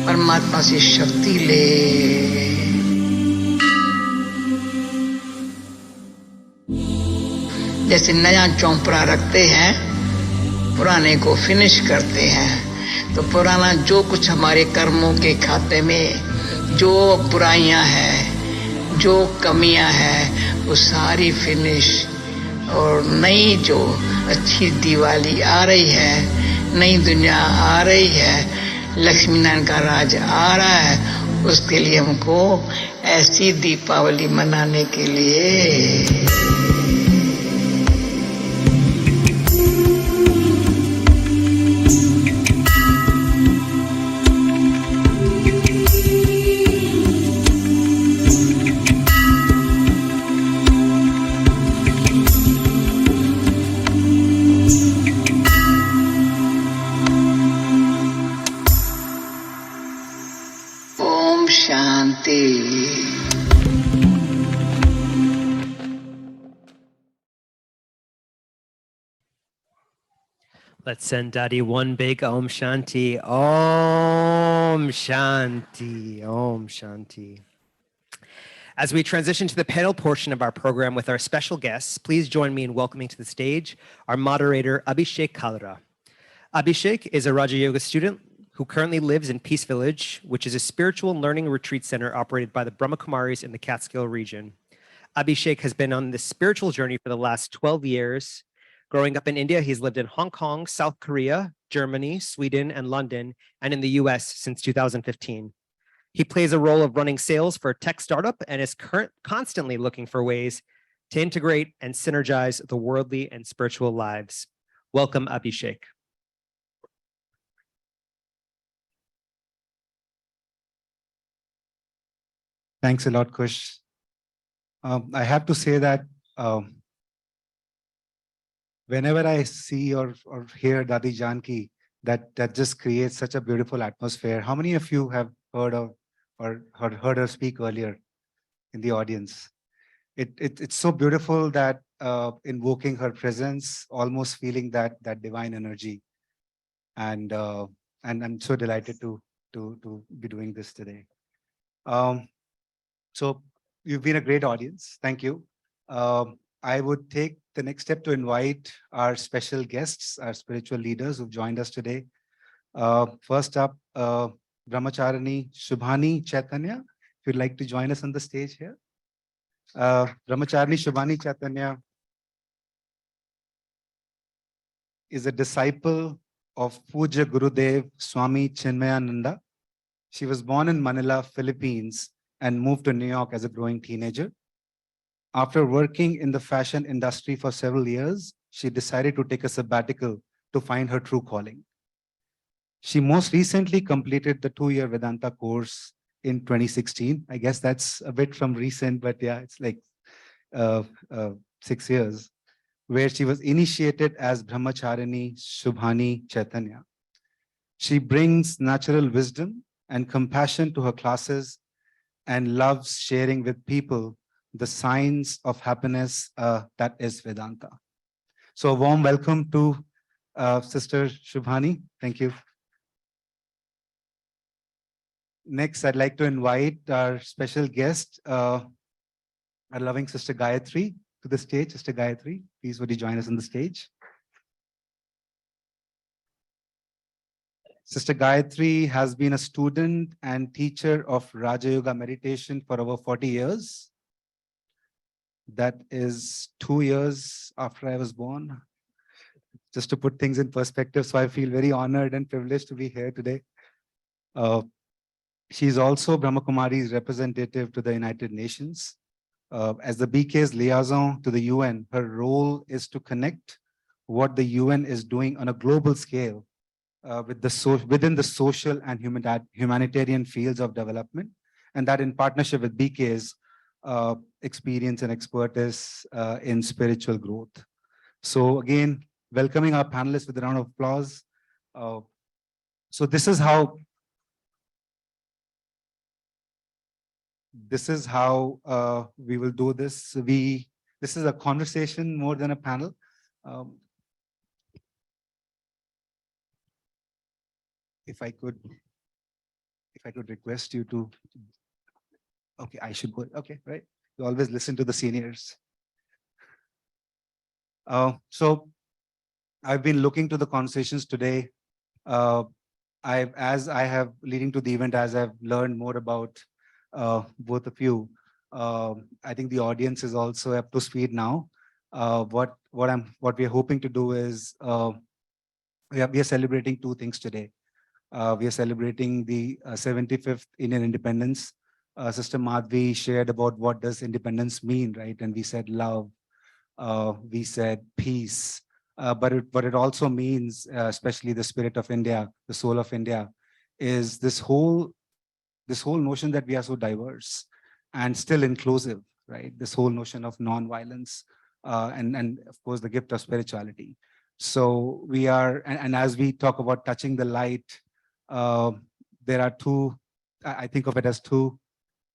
परमात्मा से शक्ति ले, जैसे नया चौंपड़ा रखते हैं, पुराने को फिनिश करते हैं। तो पुराना जो कुछ हमारे कर्मों के खाते में जो बुराइयां हैं, जो कमियां हैं, वो सारी फिनिश, और नई जो अच्छी दिवाली आ रही है, नई दुनिया आ रही है, लक्ष्मी नारायण का राज आ रहा है, उसके लिए हमको ऐसी दीपावली मनाने के लिए Om Shanti. Let's send Daddy one big Om Shanti. Om Shanti. Om Shanti. As we transition to the panel portion of our program with our special guests, please join me in welcoming to the stage our moderator, Abhishek Kalra. Abhishek is a Raja Yoga student who currently lives in Peace Village, which is a spiritual and learning retreat center operated by the Brahma Kumaris in the Catskill region. Abhishek has been on this spiritual journey for the last 12 years. Growing up in India, he's lived in Hong Kong, South Korea, Germany, Sweden, and London, and in the US since 2015. He plays a role of running sales for a tech startup and is constantly looking for ways to integrate and synergize the worldly and spiritual lives. Welcome, Abhishek. Thanks a lot, Kush. I have to say that whenever I see or hear Dadi Janki, that just creates such a beautiful atmosphere. How many of you have heard of or heard her speak earlier in the audience? It's so beautiful that invoking her presence, almost feeling that divine energy, and I'm so delighted to be doing this today. So you've been a great audience. Thank you. I would take the next step to invite our special guests, our spiritual leaders who've joined us today. First up, Brahmacharani Shubhani Chaitanya, if you'd like to join us on the stage here. Brahmacharani Shubhani Chaitanya is a disciple of Puja Gurudev Swami Chinmayananda. She was born in Manila, Philippines, and moved to New York as a growing teenager. After working in the fashion industry for several years, she decided to take a sabbatical to find her true calling. She most recently completed the 2-year Vedanta course in 2016. I guess that's a bit from recent, but yeah, it's like 6 years, where she was initiated as Brahmacharini Shubhani Chaitanya. She brings natural wisdom and compassion to her classes and loves sharing with people the science of happiness that is Vedanta. So a warm welcome to Sister Shubhani. Thank you. Next, I'd like to invite our special guest, our loving Sister Gayatri, to the stage. Sister Gayatri, please would you join us on the stage? Sister Gayatri has been a student and teacher of Raja Yoga meditation for over 40 years. That is 2 years after I was born. Just to put things in perspective, so I feel very honored and privileged to be here today. She's also Brahma Kumari's representative to the United Nations. As the BK's liaison to the UN, her role is to connect what the UN is doing on a global scale within the social and humanitarian fields of development, and that in partnership with BK's experience and expertise in spiritual growth. So again, welcoming our panelists with a round of applause. So this is how we will do this. This is a conversation more than a panel. If I could request you to, okay, I should go, okay, right? You always listen to the seniors. So I've been looking to the conversations today. As I have leading to the event, as I've learned more about both of you, I think the audience is also up to speed now. What we're hoping to do is we are celebrating two things today. We are celebrating the 75th Indian independence. Sister Madhvi shared about what does independence mean, right? And we said love, we said peace, but it also means, especially the spirit of India, the soul of India, is this whole notion that we are so diverse and still inclusive, right? This whole notion of non-violence, and of course the gift of spirituality. So we are, and as we talk about touching the light, there are two, I think of it as two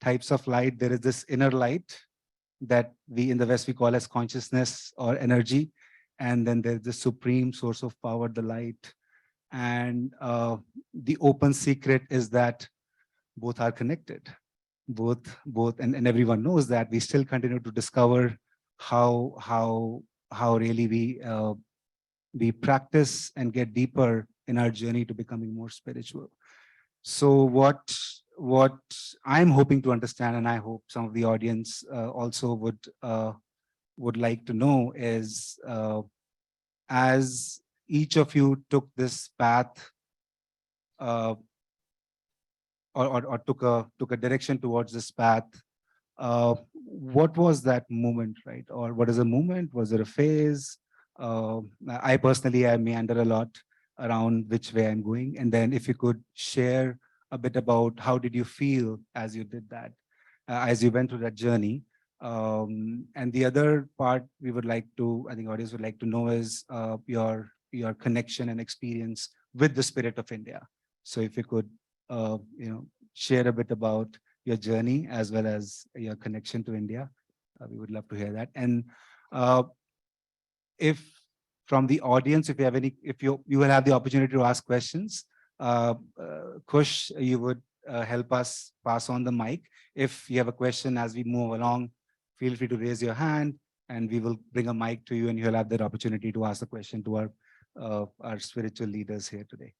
types of light. There is this inner light that we in the West we call as consciousness or energy, and then there's the supreme source of power, the light. And the open secret is that both are connected, both, and everyone knows that. We still continue to discover how really we practice and get deeper in our journey to becoming more spiritual. So what I'm hoping to understand, and I hope some of the audience also would like to know, is as each of you took this path, or took a direction towards this path, what was that moment, right? Or what is a moment? Was it a phase? I personally, I meander a lot around which way I'm going. And then if you could share a bit about how did you feel as you did that, as you went through that journey. And the other part we would like to, I think audience would like to know, is your connection and experience with the spirit of India. So if you could, share a bit about your journey as well as your connection to India, we would love to hear that. And if from the audience, if you have any, if you will have the opportunity to ask questions, Kush, you would help us pass on the mic. If you have a question as we move along, feel free to raise your hand and we will bring a mic to you and you'll have that opportunity to ask a question to our spiritual leaders here today.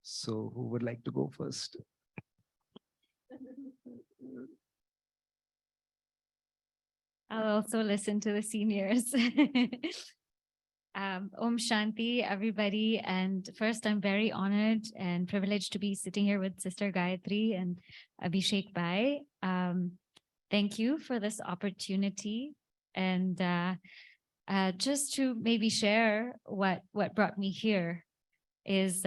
So who would like to go first? I'll also listen to the seniors. Om Shanti, everybody. And first, I'm very honored and privileged to be sitting here with Sister Gayatri and Abhishek Bhai. Thank you for this opportunity. And just to maybe share what brought me here is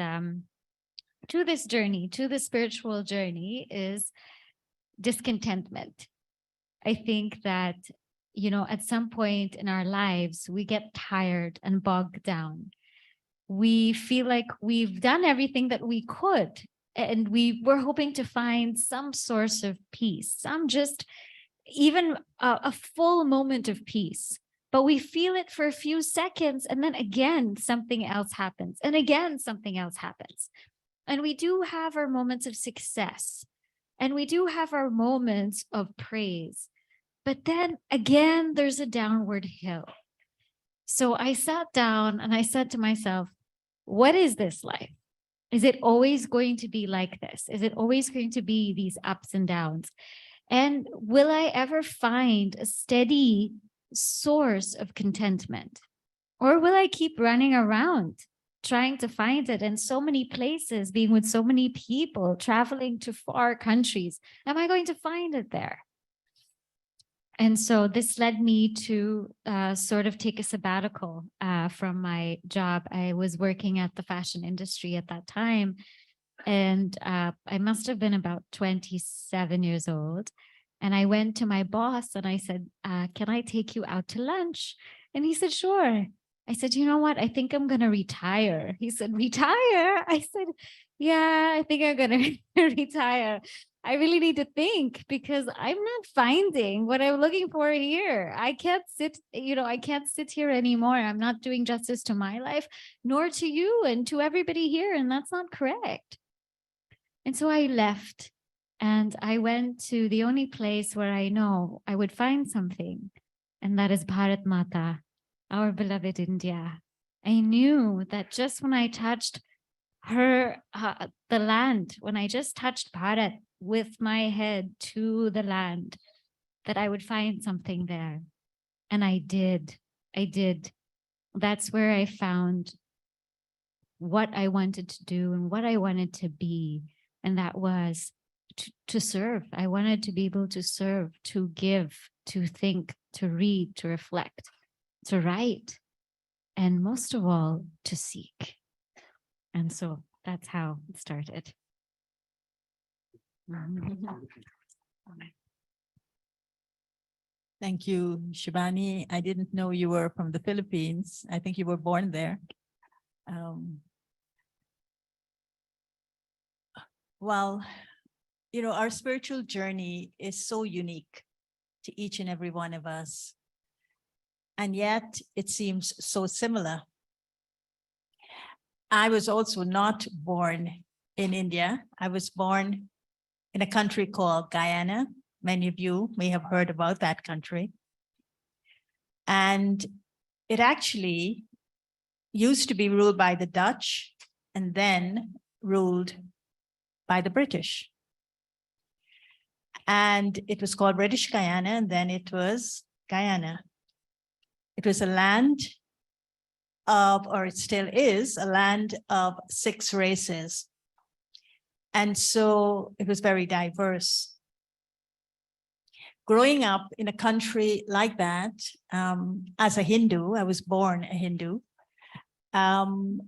to this journey, to the spiritual journey, is discontentment. I think that, at some point in our lives, we get tired and bogged down. We feel like we've done everything that we could, and we were hoping to find some source of peace, some just even a full moment of peace. But we feel it for a few seconds, and then again, something else happens, and again, something else happens. And we do have our moments of success, and we do have our moments of praise. But then again, there's a downward hill. So I sat down and I said to myself, what is this life? Is it always going to be like this? Is it always going to be these ups and downs? And will I ever find a steady source of contentment? Or will I keep running around trying to find it in so many places, being with so many people, traveling to far countries? Am I going to find it there? And so this led me to sort of take a sabbatical from my job. I was working at the fashion industry at that time. And I must have been about 27 years old. And I went to my boss and I said, can I take you out to lunch? And he said, sure. I said, you know what? I think I'm going to retire. He said, retire? I said, yeah, I think I'm going to retire. I really need to think because I'm not finding what I'm looking for here. I can't sit, I can't sit here anymore. I'm not doing justice to my life, nor to you and to everybody here. And that's not correct. And so I left and I went to the only place where I know I would find something. And that is Bharat Mata. our beloved India. I knew that just when I touched the land, when I just touched Bharat with my head to the land, that I would find something there. And I did. That's where I found what I wanted to do and what I wanted to be. And that was to serve. I wanted to be able to serve, to give, to think, to read, to reflect, to write, and most of all, to seek. And so that's how it started. Thank you, Shivani. I didn't know you were from the Philippines. I think you were born there. Well, you know, our spiritual journey is so unique to each and every one of us. And yet it seems so similar. I was also not born in India. I was born in a country called Guyana. Many of you may have heard about that country. And it actually used to be ruled by the Dutch and then ruled by the British. And it was called British Guyana, and then it was Guyana. It was a land of, or it still is, a land of 6 races. And so it was very diverse. Growing up in a country like that, as a Hindu, I was born a Hindu,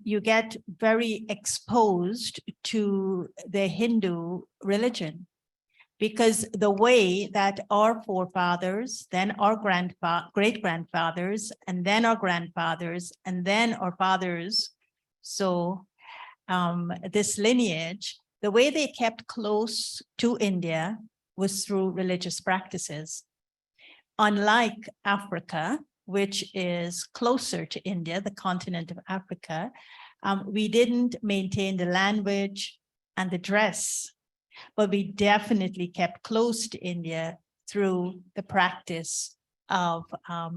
you get very exposed to the Hindu religion, because the way that our forefathers, then our great-grandfathers, and then our grandfathers, and then our fathers, so this lineage, the way they kept close to India was through religious practices. Unlike Africa, which is closer to India, the continent of Africa, we didn't maintain the language and the dress, but we definitely kept close to India through the practice of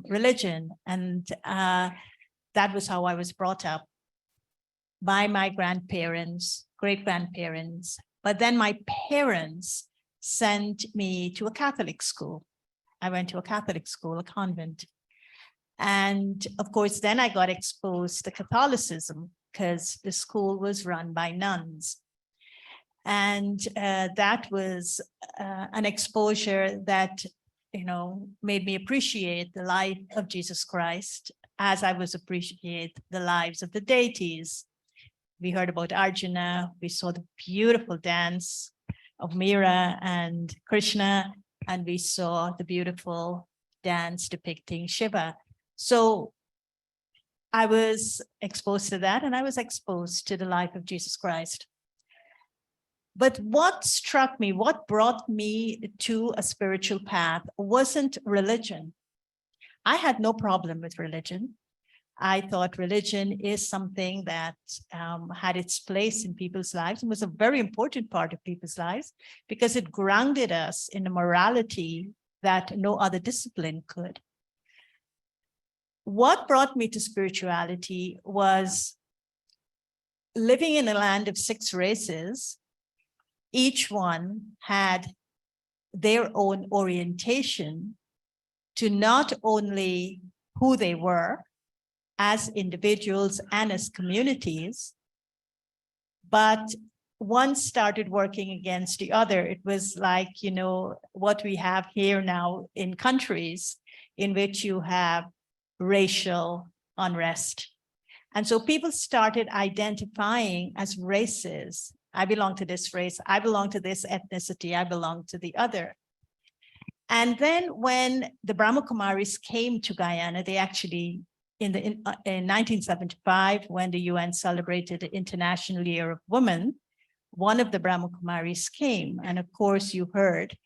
religion. And that was how I was brought up by my grandparents, great-grandparents. But then my parents sent me to a Catholic school. I went to a Catholic school, a convent. And of course, then I got exposed to Catholicism because the school was run by nuns. And that was an exposure that, you know, made me appreciate the life of Jesus Christ as I was appreciate the lives of the deities. We heard about Arjuna, we saw the beautiful dance of Meera and Krishna, and we saw the beautiful dance depicting Shiva. So I was exposed to that, and I was exposed to the life of Jesus Christ. But what struck me, what brought me to a spiritual path wasn't religion. I had no problem with religion. I thought religion is something that had its place in people's lives and was a very important part of people's lives because it grounded us in a morality that no other discipline could. What brought me to spirituality was living in a land of 6 races. Each one had their own orientation to not only who they were as individuals and as communities, but one started working against the other. It was like, you know, what we have here now in countries in which you have racial unrest. And so people started identifying as races. I belong to this race, I belong to this ethnicity, I belong to the other. And then when the Brahma Kumaris came to Guyana, they actually, in 1975, when the UN celebrated the International Year of Women, one of the Brahma Kumaris came. And of course, you heard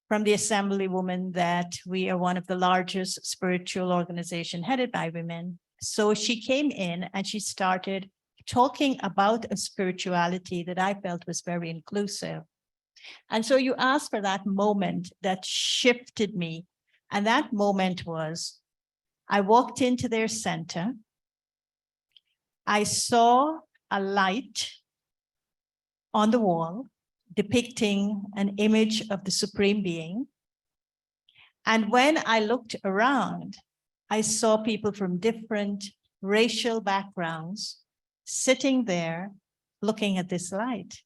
from the Assemblywoman that we are one of the largest spiritual organizations headed by women. So she came in and she started talking about a spirituality that I felt was very inclusive. And so you asked for that moment that shifted me. And that moment was I walked into their center. I saw a light on the wall depicting an image of the Supreme Being. And when I looked around, I saw people from different racial backgrounds sitting there looking at this light.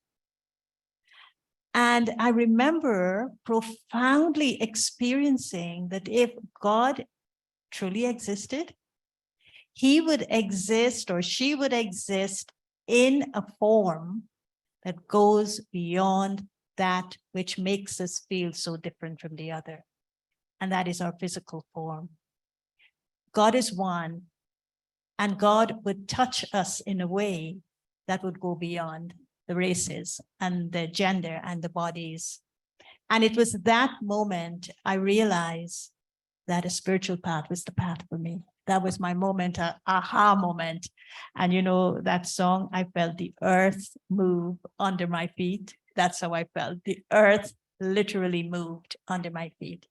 And I remember profoundly experiencing that if God truly existed, he would exist or she would exist in a form that goes beyond that which makes us feel so different from the other. And that is our physical form. God is one, and God would touch us in a way that would go beyond the races and the gender and the bodies. And it was that moment I realized that a spiritual path was the path for me. That was my moment, aha moment. And you know, that song, I felt the earth move under my feet. That's how I felt. The earth literally moved under my feet.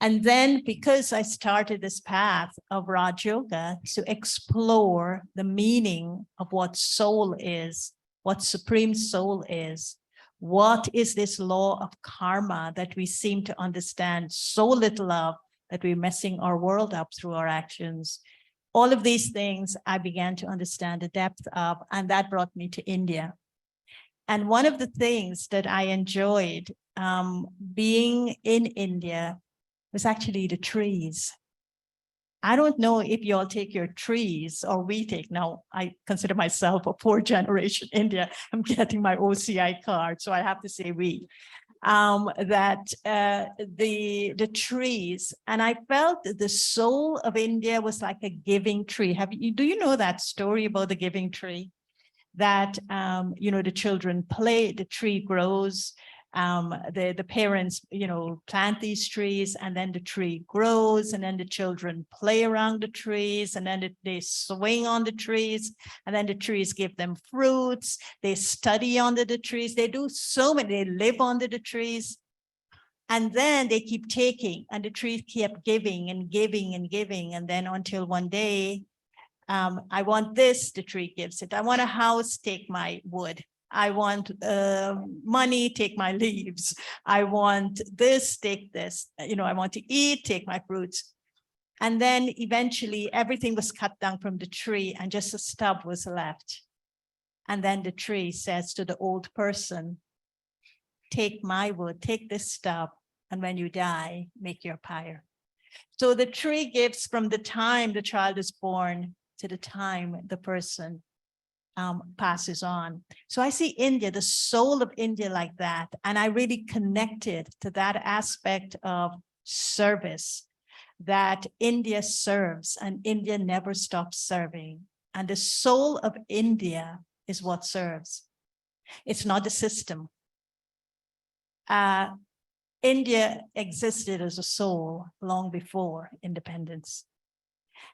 And then because I started this path of Raj Yoga to explore the meaning of what soul is, what supreme soul is, what is this law of karma that we seem to understand so little of, that we're messing our world up through our actions. All of these things I began to understand the depth of, and that brought me to India. And one of the things that I enjoyed being in India was actually the trees. I don't know if you all take your trees or we take, now I consider myself a fourth generation India. I'm getting my OCI card, so I have to say we. The trees, and I felt that the soul of India was like a giving tree. Do you know that story about the giving tree? That you know, the children play, the tree grows, the parents, you know, plant these trees, and then the tree grows, and then the children play around the trees, and then they swing on the trees, and then the trees give them fruits. They study under the trees. They do so many, they live under the trees. And then they keep taking, and the trees kept giving and giving and giving. And then until one day, I want this, the tree gives it. I want a house, take my wood. I want money, take my leaves. I want this, take this. You know, I want to eat, take my fruits. And then eventually everything was cut down from the tree and just a stub was left. And then the tree says to the old person, take my wood, take this stub, and when you die, make your pyre. So the tree gives from the time the child is born to the time the person passes on. So I see India, the soul of India, like that. And I really connected to that aspect of service, that India serves and India never stops serving. And the soul of India is what serves. It's not the system. India existed as a soul long before independence.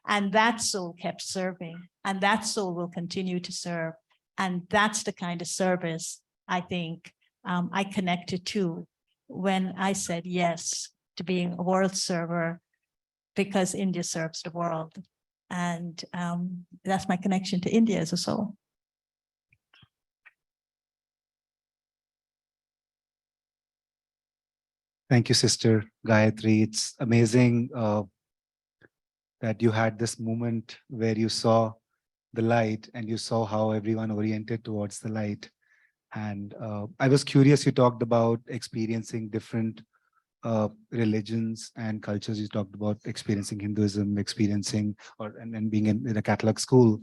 And that soul kept serving, and that soul will continue to serve. And that's the kind of service I think I connected to when I said yes to being a world server, because India serves the world. And that's my connection to India as a soul. Thank you, Sister Gayatri. It's amazing that you had this moment where you saw the light and you saw how everyone oriented towards the light. And I was curious, you talked about experiencing different religions and cultures. You talked about experiencing Hinduism, and being in a Catholic school.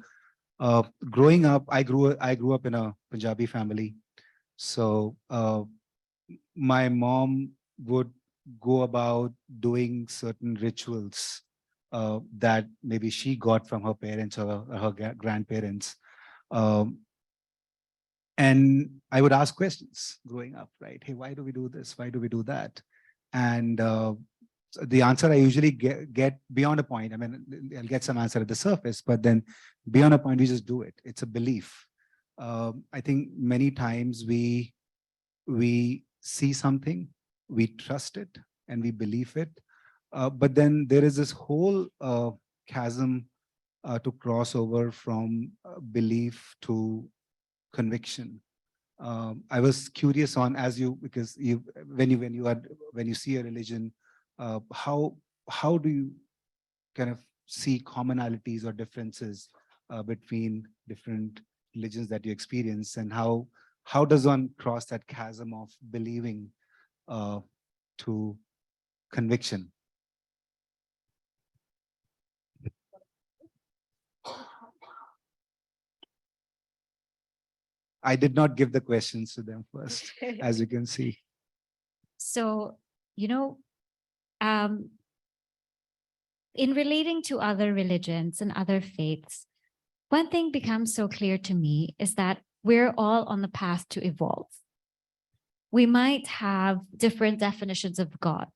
Growing up, I grew up in a Punjabi family. So my mom would go about doing certain rituals that maybe she got from her parents or her grandparents. And I would ask questions growing up, right? Hey, why do we do this? Why do we do that? And the answer I usually get beyond a point. I mean, I'll get some answer at the surface, but then beyond a point, we just do it. It's a belief. I think many times we see something, we trust it, and we believe it. But then there is this whole chasm to cross over from belief to conviction. I was curious on because when you see a religion, how do you kind of see commonalities or differences between different religions that you experience, and how does one cross that chasm of believing to conviction? I did not give the questions to them first, as you can see. So, in relating to other religions and other faiths, one thing becomes so clear to me is that we're all on the path to evolve. We might have different definitions of God,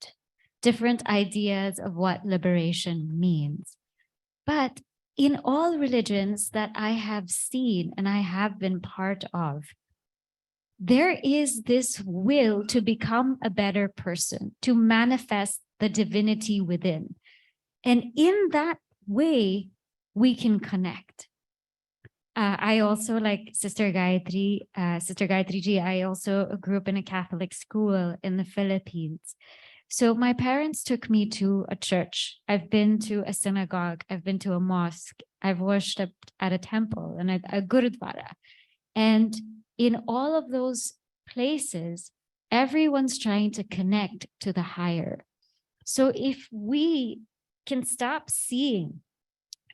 different ideas of what liberation means. But in all religions that I have seen and I have been part of, there is this will to become a better person, to manifest the divinity within. And in that way, we can connect. I also, like Sister Gayatri ji, I also grew up in a Catholic school in the Philippines. So my parents took me to a church. I've been to a synagogue. I've been to a mosque. I've worshipped at a temple and a gurudwara. And in all of those places, everyone's trying to connect to the higher. So if we can stop seeing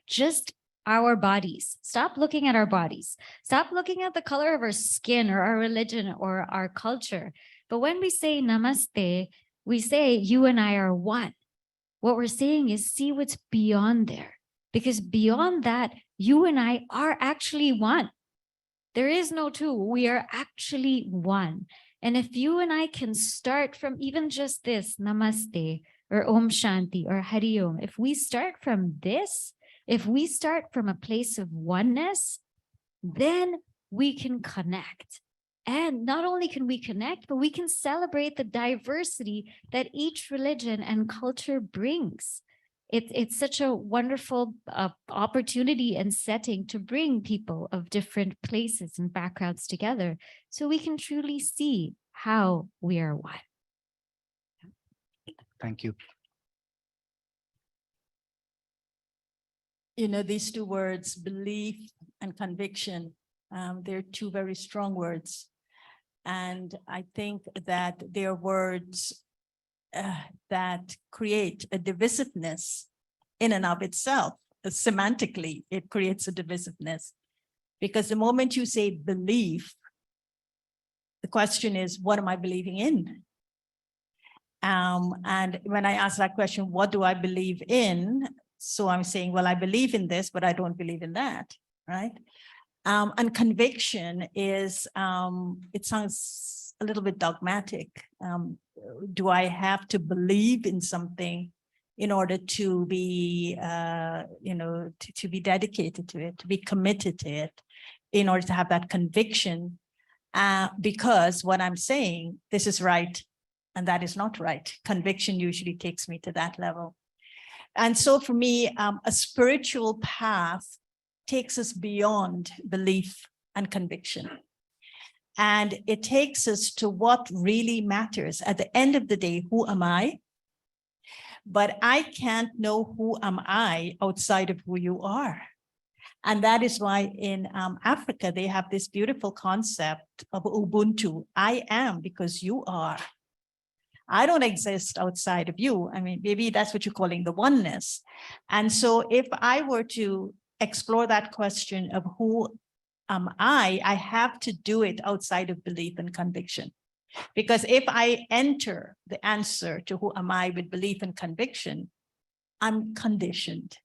just our bodies, stop looking at our bodies, stop looking at the color of our skin or our religion or our culture. But when we say namaste, we say you and I are one. What we're saying is see what's beyond there, because beyond that, you and I are actually one. There is no two. We are actually one. And if you and I can start from even just this namaste or Om Shanti or Hari Om, if we start from this, if we start from a place of oneness, then we can connect. And not only can we connect, but we can celebrate the diversity that each religion and culture brings. It's such a wonderful opportunity and setting to bring people of different places and backgrounds together so we can truly see how we are one. Thank you. These two words, belief and conviction, they're two very strong words. And I think that they're words that create a divisiveness in and of itself. Semantically, it creates a divisiveness. Because the moment you say belief, the question is, what am I believing in? And when I ask that question, what do I believe in? So I'm saying, well, I believe in this, but I don't believe in that, right? And conviction is, it sounds a little bit dogmatic. Do I have to believe in something in order to be, to be dedicated to it, to be committed to it, in order to have that conviction? Because what I'm saying, this is right, and that is not right. Conviction usually takes me to that level. And so for me, a spiritual path takes us beyond belief and conviction. And it takes us to what really matters. At the end of the day, who am I? But I can't know who am I outside of who you are. And that is why in Africa, they have this beautiful concept of Ubuntu. I am because you are. I don't exist outside of you. I mean, maybe that's what you're calling the oneness. And so if I were to explore that question of who am I have to do it outside of belief and conviction. Because if I enter the answer to who am I with belief and conviction, I'm conditioned.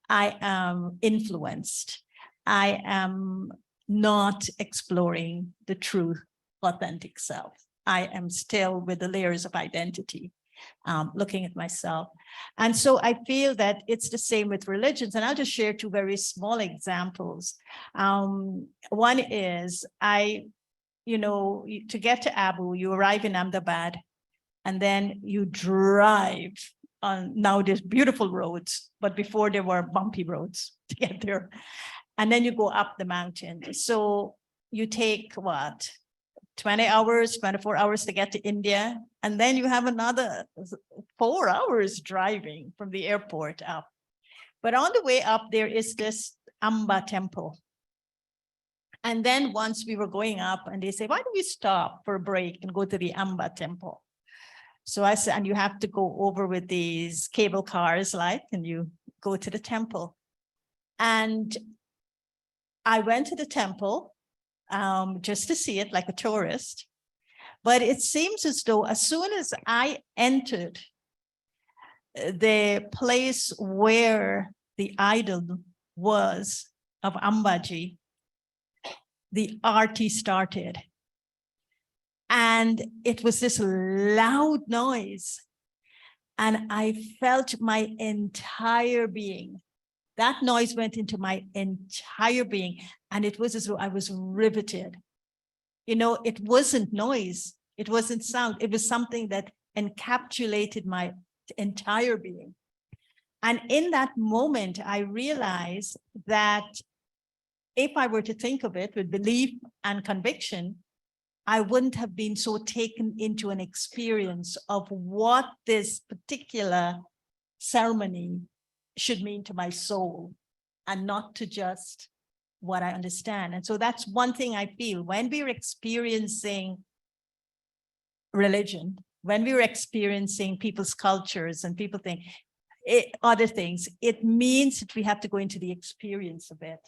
I am influenced. I am not exploring the true, authentic self. I am still with the layers of identity, looking at myself. And so I feel that it's the same with religions. And I'll just share two very small examples. One is, to get to Abu, you arrive in Ahmedabad, and then you drive Now there's beautiful roads, but before there were bumpy roads to get there. And then you go up the mountain. So you take what, 20 hours, 24 hours to get to India. And then you have another 4 hours driving from the airport up. But on the way up, there is this Amba temple. And then once we were going up and they say, why don't we stop for a break and go to the Amba temple? So I said, and you have to go over with these cable cars, like, and you go to the temple. And I went to the temple just to see it like a tourist. But it seems as though as soon as I entered the place where the idol was of Ambaji, the arti started. And it was this loud noise. And I felt my entire being. That noise went into my entire being. And it was as though I was riveted. You know, it wasn't noise. It wasn't sound. It was something that encapsulated my entire being. And in that moment, I realized that if I were to think of it with belief and conviction, I wouldn't have been so taken into an experience of what this particular ceremony should mean to my soul and not to just what I understand. And so that's one thing I feel when we're experiencing religion, when we're experiencing people's cultures and people think other things, it means that we have to go into the experience of it.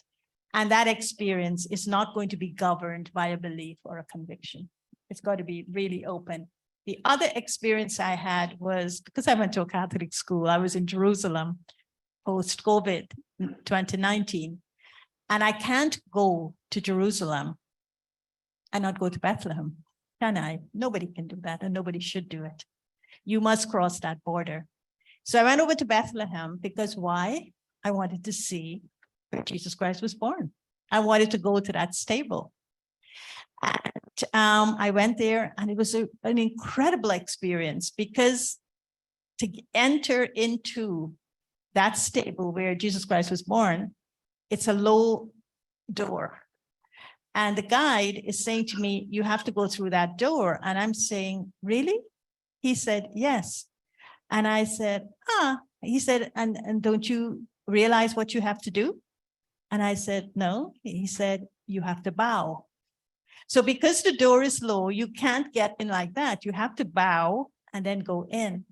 And that experience is not going to be governed by a belief or a conviction. It's got to be really open. The other experience I had was because I went to a Catholic school. I was in Jerusalem post-COVID 2019. And I can't go to Jerusalem and not go to Bethlehem, can I? Nobody can do that and nobody should do it. You must cross that border. So I went over to Bethlehem because why? I wanted to see where Jesus Christ was born. I wanted to go to that stable. And I went there and it was an incredible experience because to enter into that stable where Jesus Christ was born, it's a low door. And the guide is saying to me, you have to go through that door. And I'm saying, really? He said, yes. And I said, he said, and don't you realize what you have to do? And I said, no. He said, you have to bow. So because the door is low, you can't get in like that. You have to bow and then go in.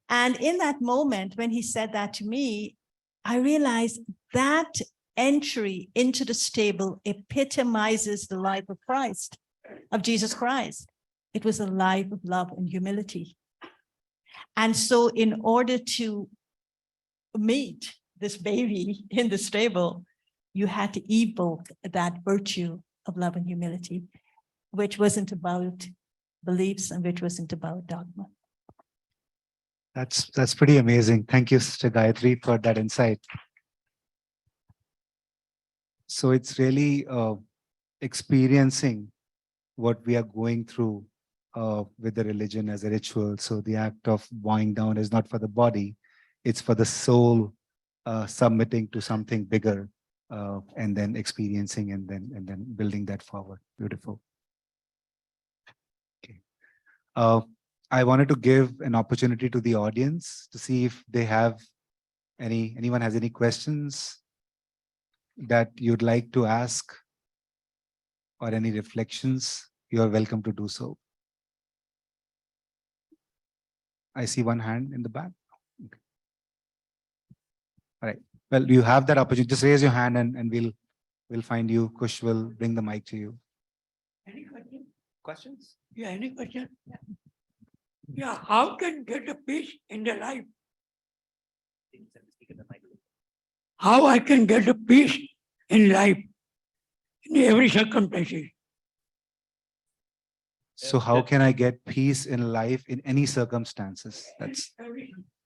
And in that moment, when he said that to me, I realized that entry into the stable epitomizes the life of Christ, of Jesus Christ. It was a life of love and humility. And so in order to meet this baby in the stable, you had to evoke that virtue of love and humility, which wasn't about beliefs and which wasn't about dogma. That's pretty amazing. Thank you, Sister Gayatri, for that insight. So it's really experiencing what we are going through with the religion as a ritual. So the act of bowing down is not for the body, it's for the soul submitting to something bigger and then experiencing and then building that forward. Beautiful. Okay. I wanted to give an opportunity to the audience to see if they have anyone has any questions that you'd like to ask or any reflections. You are welcome to do so. I see one hand in the back. Okay. All right. Well, you have that opportunity. Just raise your hand and we'll find you. Kush will bring the mic to you. Any question? Questions? Yeah, any question? Yeah, how can get a peace in the life? How I can get a peace in life, in every circumstances. So how can I get peace in life in any circumstances? That's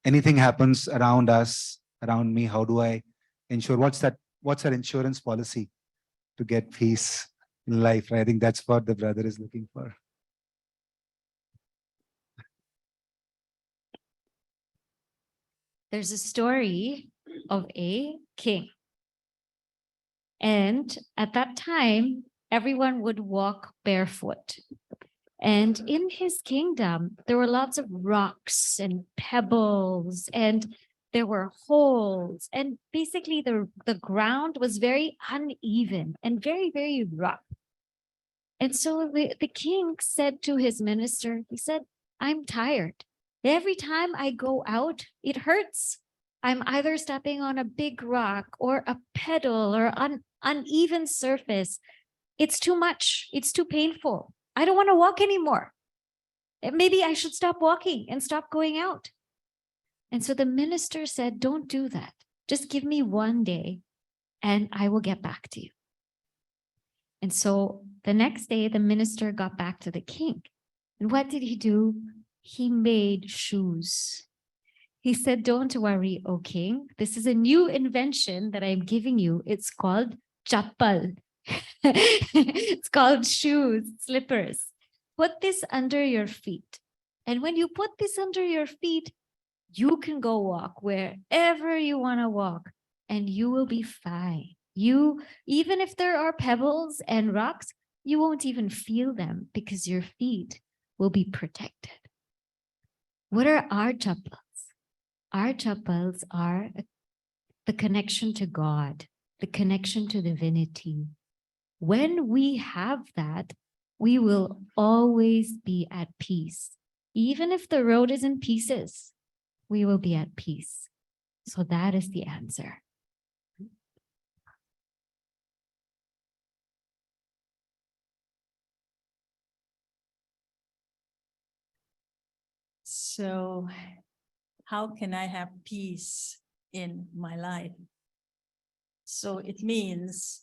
anything happens around us, around me. How do I ensure what's that insurance policy to get peace in life? I think that's what the brother is looking for. there's a story of a king. And at that time, everyone would walk barefoot. And in his kingdom, there were lots of rocks and pebbles, and there were holes. And basically, the ground was very uneven and very, very rough. And so the king said to his minister, he said, I'm tired. Every time I go out, it hurts. I'm either stepping on a big rock or a pedal or uneven surface. It's too much. It's too painful. I don't want to walk anymore. Maybe I should stop walking and stop going out. And so the minister said, don't do that. Just give me one day and I will get back to you. And so the next day, the minister got back to the king. And what did he do? He made shoes. He said, don't worry, O king. This is a new invention that I'm giving you. It's called chappal. It's called shoes, slippers. Put this under your feet. And when you put this under your feet, you can go walk wherever you want to walk and you will be fine. Even if there are pebbles and rocks, you won't even feel them because your feet will be protected. What are our chappals? Our chappals are the connection to God, the connection to divinity. When we have that, we will always be at peace. Even if the road is in pieces, we will be at peace. So that is the answer. So how can I have peace in my life? So it means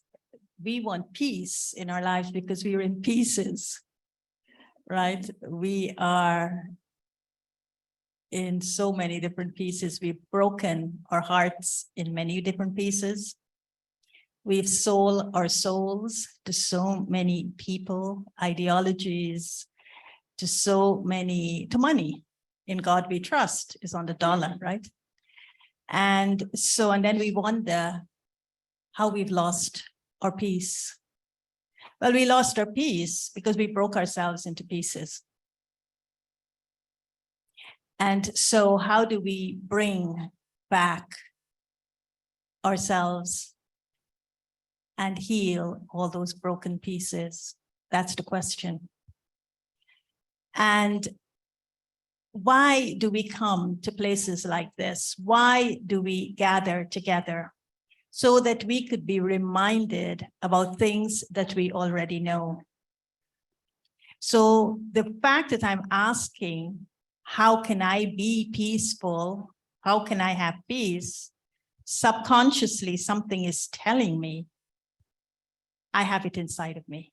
we want peace in our lives because we are in pieces, right? We are in so many different pieces. We've broken our hearts in many different pieces. We've sold our souls to so many people, ideologies, to money. In God we trust is on the dollar, right? And then we wonder how we've lost our peace. Well, we lost our peace because we broke ourselves into pieces. And so how do we bring back ourselves and heal all those broken pieces? That's the question. And why do we come to places like this? Why do we gather together? So that we could be reminded about things that we already know. So the fact that I'm asking, how can I be peaceful? How can I have peace? Subconsciously, something is telling me I have it inside of me.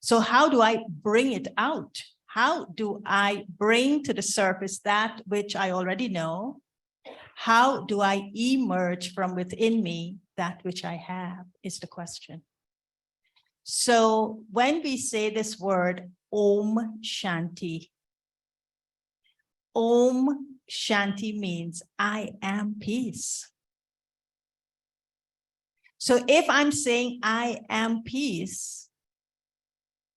So how do I bring it out? How do I bring to the surface that which I already know? How do I emerge from within me that which I have is the question. So when we say this word, Om Shanti, Om Shanti means I am peace. So if I'm saying I am peace,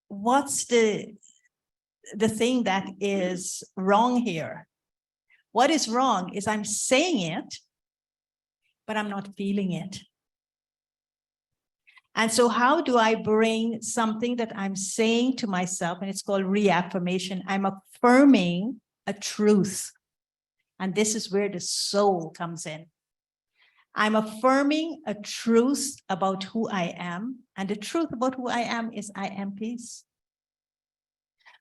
what's the thing that is wrong here? What is wrong is I'm saying it, but I'm not feeling it. And so how do I bring something that I'm saying to myself, and it's called reaffirmation. I'm affirming a truth. And this is where the soul comes in. I'm affirming a truth about who I am. And the truth about who I am is I am peace.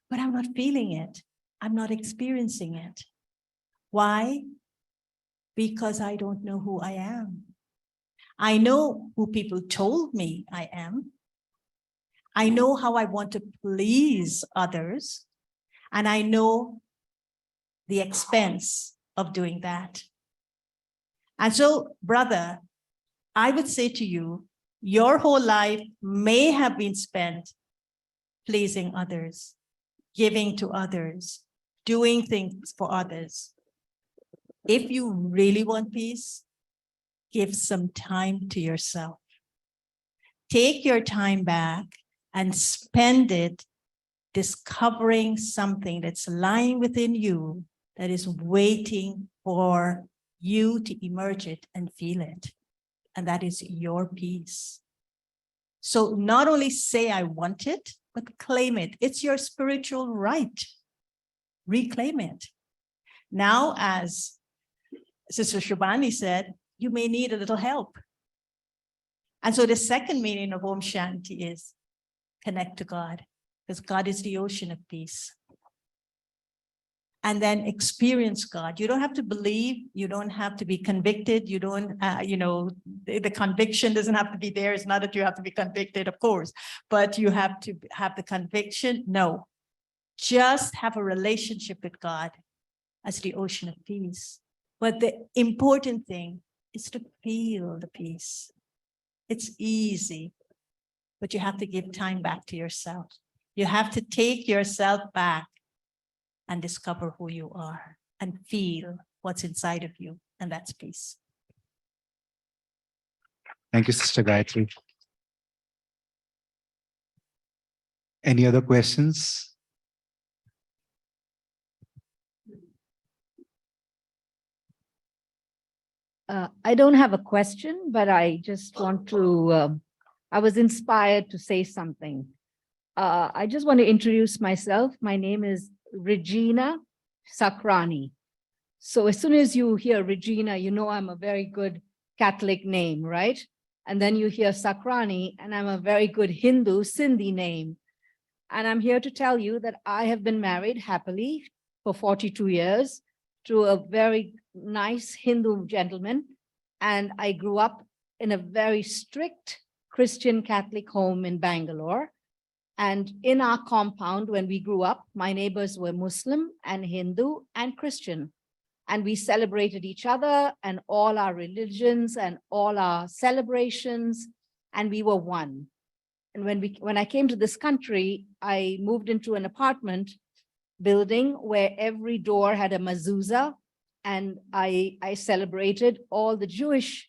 But I'm not feeling it. I'm not experiencing it. Why? Because I don't know who I am. I know who people told me I am. I know how I want to please others. And I know the expense of doing that. And so, brother, I would say to you, your whole life may have been spent pleasing others, giving to others, doing things for others. If you really want peace, give some time to yourself. Take your time back and spend it discovering something that's lying within you that is waiting for you to emerge it and feel it. And that is your peace. So not only say I want it, but claim it. It's your spiritual right. Reclaim it. Now, as Sister Shubhani said, you may need a little help. And so the second meaning of Om Shanti is connect to God, because God is the ocean of peace. And then experience God. You don't have to believe, you don't have to be convicted, you don't, the conviction doesn't have to be there. It's not that you have to be convicted, of course, but you have to have the conviction. No, just have a relationship with God as the ocean of peace. But the important thing is to feel the peace. It's easy, but you have to give time back to yourself. You have to take yourself back and discover who you are and feel what's inside of you. And that's peace. Thank you, Sister Gayatri. Any other questions? I don't have a question, but I just want to, I was inspired to say something. I just want to introduce myself. My name is Regina Sakrani. So as soon as you hear Regina, you know I'm a very good Catholic name, right? And then you hear Sakrani, and I'm a very good Hindu Sindhi name. And I'm here to tell you that I have been married happily for 42 years to a very nice Hindu gentleman. And I grew up in a very strict Christian Catholic home in Bangalore. And in our compound, when we grew up, my neighbors were Muslim and Hindu and Christian. And we celebrated each other and all our religions and all our celebrations, and we were one. And when I came to this country, I moved into an apartment building where every door had a mezuzah, and I celebrated all the Jewish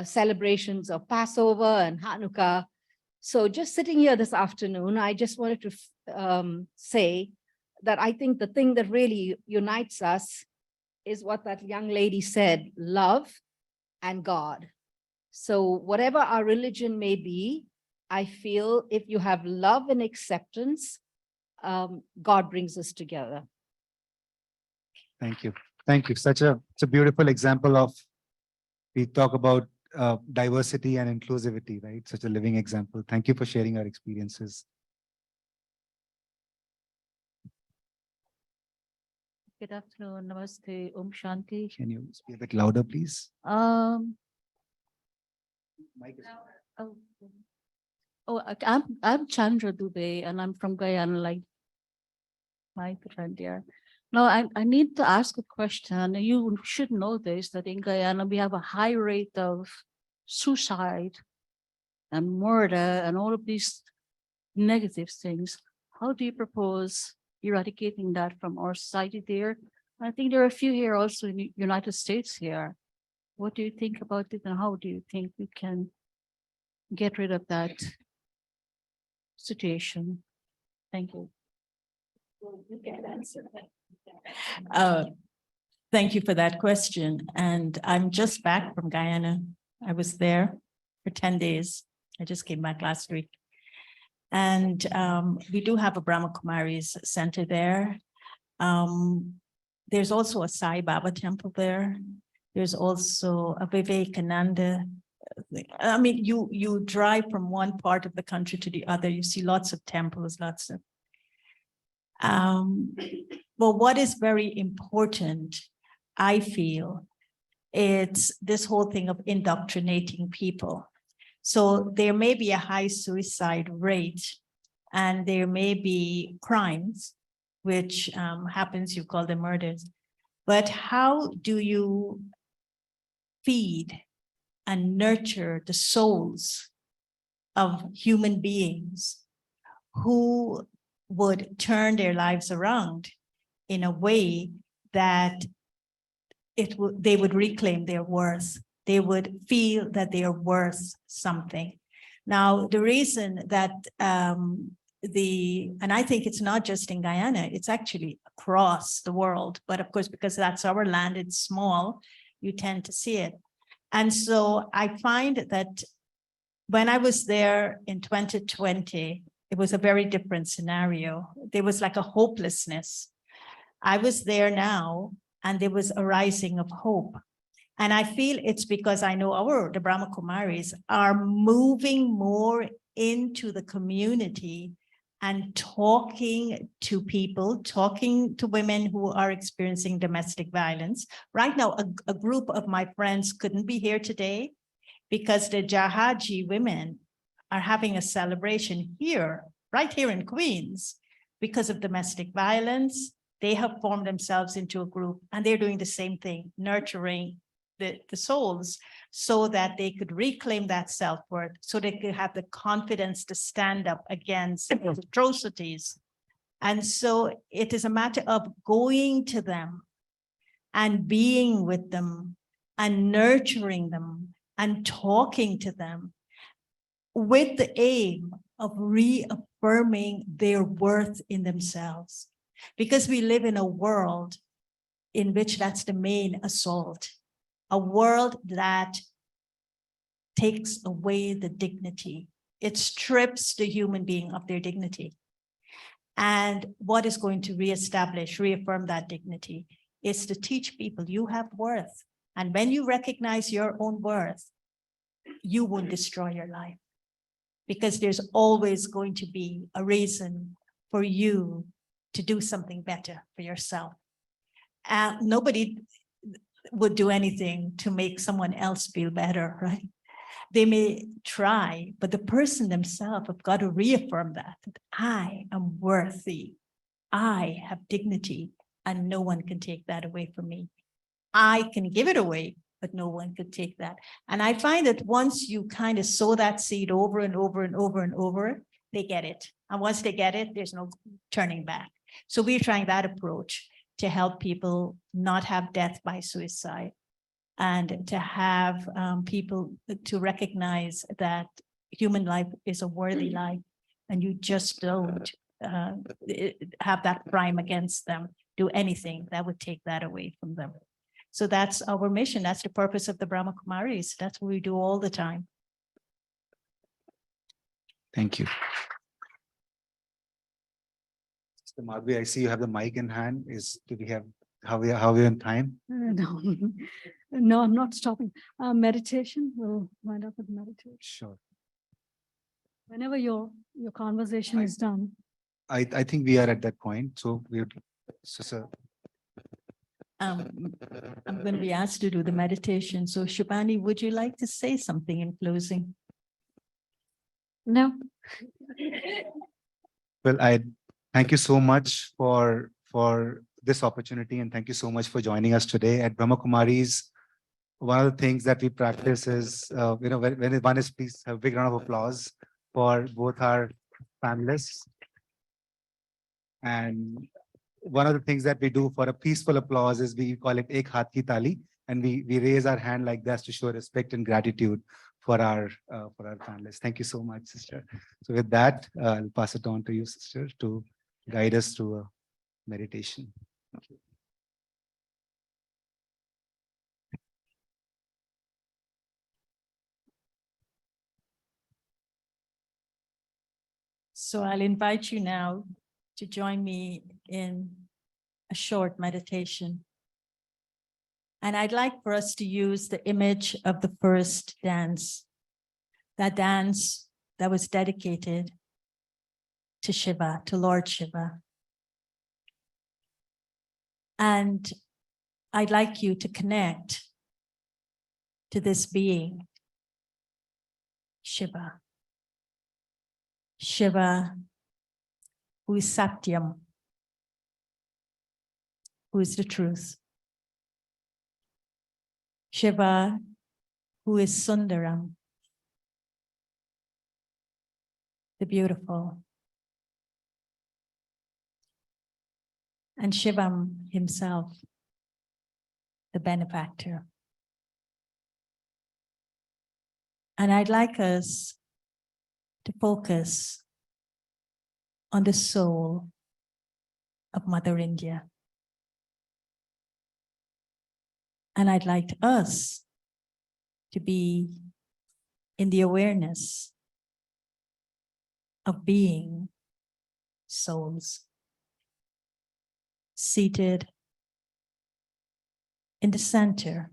celebrations of Passover and Hanukkah. So just sitting here this afternoon, I just wanted to say that I think the thing that really unites us is what that young lady said, love and God. So whatever our religion may be, I feel if you have love and acceptance, God brings us together. Thank you. Thank you. It's a beautiful example of, we talk about diversity and inclusivity, right? Such a living example. Thank you for sharing our experiences. Good afternoon. Namaste. Om Shanti. Can you speak a bit louder, please? I'm Chandra Dubey, and I'm from Guyana, like my friend here. Now, I need to ask a question. You should know this, that in Guyana, we have a high rate of suicide and murder and all of these negative things. How do you propose eradicating that from our society there? I think there are a few here also in the United States here. What do you think about it, and how do you think we can get rid of that situation? Thank you. You can answer that. Thank you for that question. And I'm just back from Guyana. I was there for 10 days. I just came back last week. And we do have a Brahma Kumaris center there. There's also a Sai Baba temple there. There's also a Vivekananda. I mean, you drive from one part of the country to the other, you see lots of temples, lots of. But what is very important, I feel, it's this whole thing of indoctrinating people. So there may be a high suicide rate, and there may be crimes, which happens, you call them murders. But how do you feed and nurture the souls of human beings who would turn their lives around in a way that they would reclaim their worth. They would feel that they are worth something. Now, the reason that and I think it's not just in Guyana, it's actually across the world. But of course, because that's our land, it's small, you tend to see it. And so I find that when I was there in 2020, it was a very different scenario. There was like a hopelessness. I was there now, and there was a rising of hope. And I feel it's because I know the Brahma Kumaris are moving more into the community and talking to people, talking to women who are experiencing domestic violence. Right now, a group of my friends couldn't be here today because the Jahaji women are having a celebration here, right here in Queens, because of domestic violence. They have formed themselves into a group, and they're doing the same thing, nurturing the souls so that they could reclaim that self-worth, so they could have the confidence to stand up against atrocities. And so it is a matter of going to them and being with them and nurturing them and talking to them with the aim of reaffirming their worth in themselves. Because we live in a world in which that's the main assault, a world that takes away the dignity. It strips the human being of their dignity. And what is going to reaffirm that dignity is to teach people you have worth. And when you recognize your own worth, you won't destroy your life, because there's always going to be a reason for you to do something better for yourself. Nobody would do anything to make someone else feel better, right? They may try, but the person themselves have got to reaffirm that I am worthy, I have dignity, and no one can take that away from me. I can give it away, but no one could take that. And I find that once you kind of sow that seed over and over and over and over, they get it. And once they get it, there's no turning back. So we're trying that approach to help people not have death by suicide, and to have people to recognize that human life is a worthy life, and you just don't have that crime against them, do anything that would take that away from them. So that's our mission. That's the purpose of the Brahma Kumaris. That's what we do all the time. Thank you. Mr. Madhvi, I see you have the mic in hand. How are we on time? No, no, I'm not stopping. Meditation, we'll wind up with meditation. Sure. Whenever your conversation is done. I think we are at that point. So we would, sir. I'm going to be asked to do the meditation. So Shubhani, would you like to say something in closing? No. Well, I thank you so much for this opportunity, and thank you so much for joining us today at Brahma Kumaris. One of the things that we practice is, when one is, please have a big round of applause for both our panelists. And one of the things that we do for a peaceful applause is we call it Ek Haath Ki Tali, and we raise our hand like this to show respect and gratitude for our panelists. Thank you so much, sister. So with that, I'll pass it on to you, sister, to guide us through a meditation. Thank you. So I'll invite you now to join me in a short meditation. And I'd like for us to use the image of the first dance, that dance that was dedicated to Shiva, to Lord Shiva. And I'd like you to connect to this being, Shiva. Shiva, who is Satyam, who is the truth. Shiva, who is Sundaram, the beautiful. And Shivam himself, the benefactor. And I'd like us to focus on the soul of Mother India. And I'd like us to be in the awareness of being souls seated in the center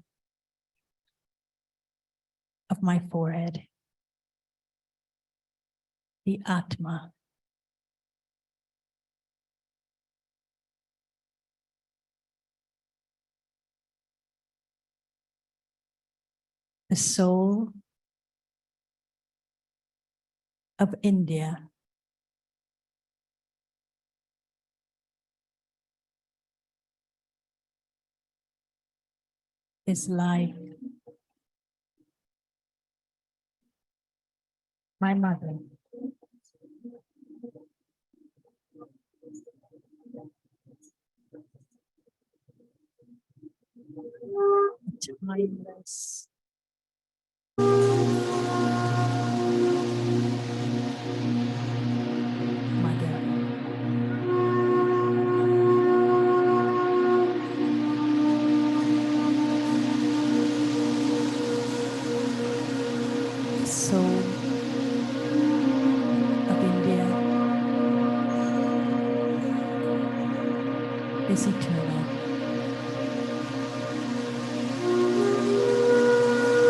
of my forehead, the Atma. The soul of India is like my mother. Timeless. Soul of India is eternal.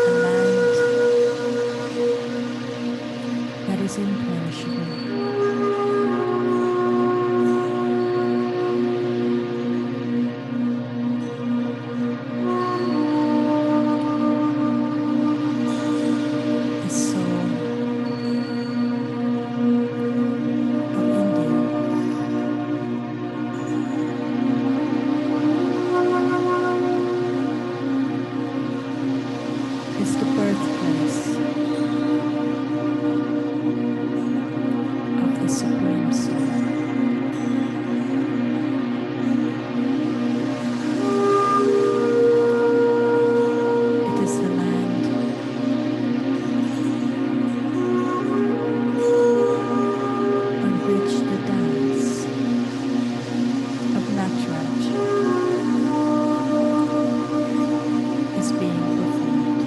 A land that is imperishable. Is the birthplace of the Supreme Soul. It is the land on which the dance of Natraj is being performed.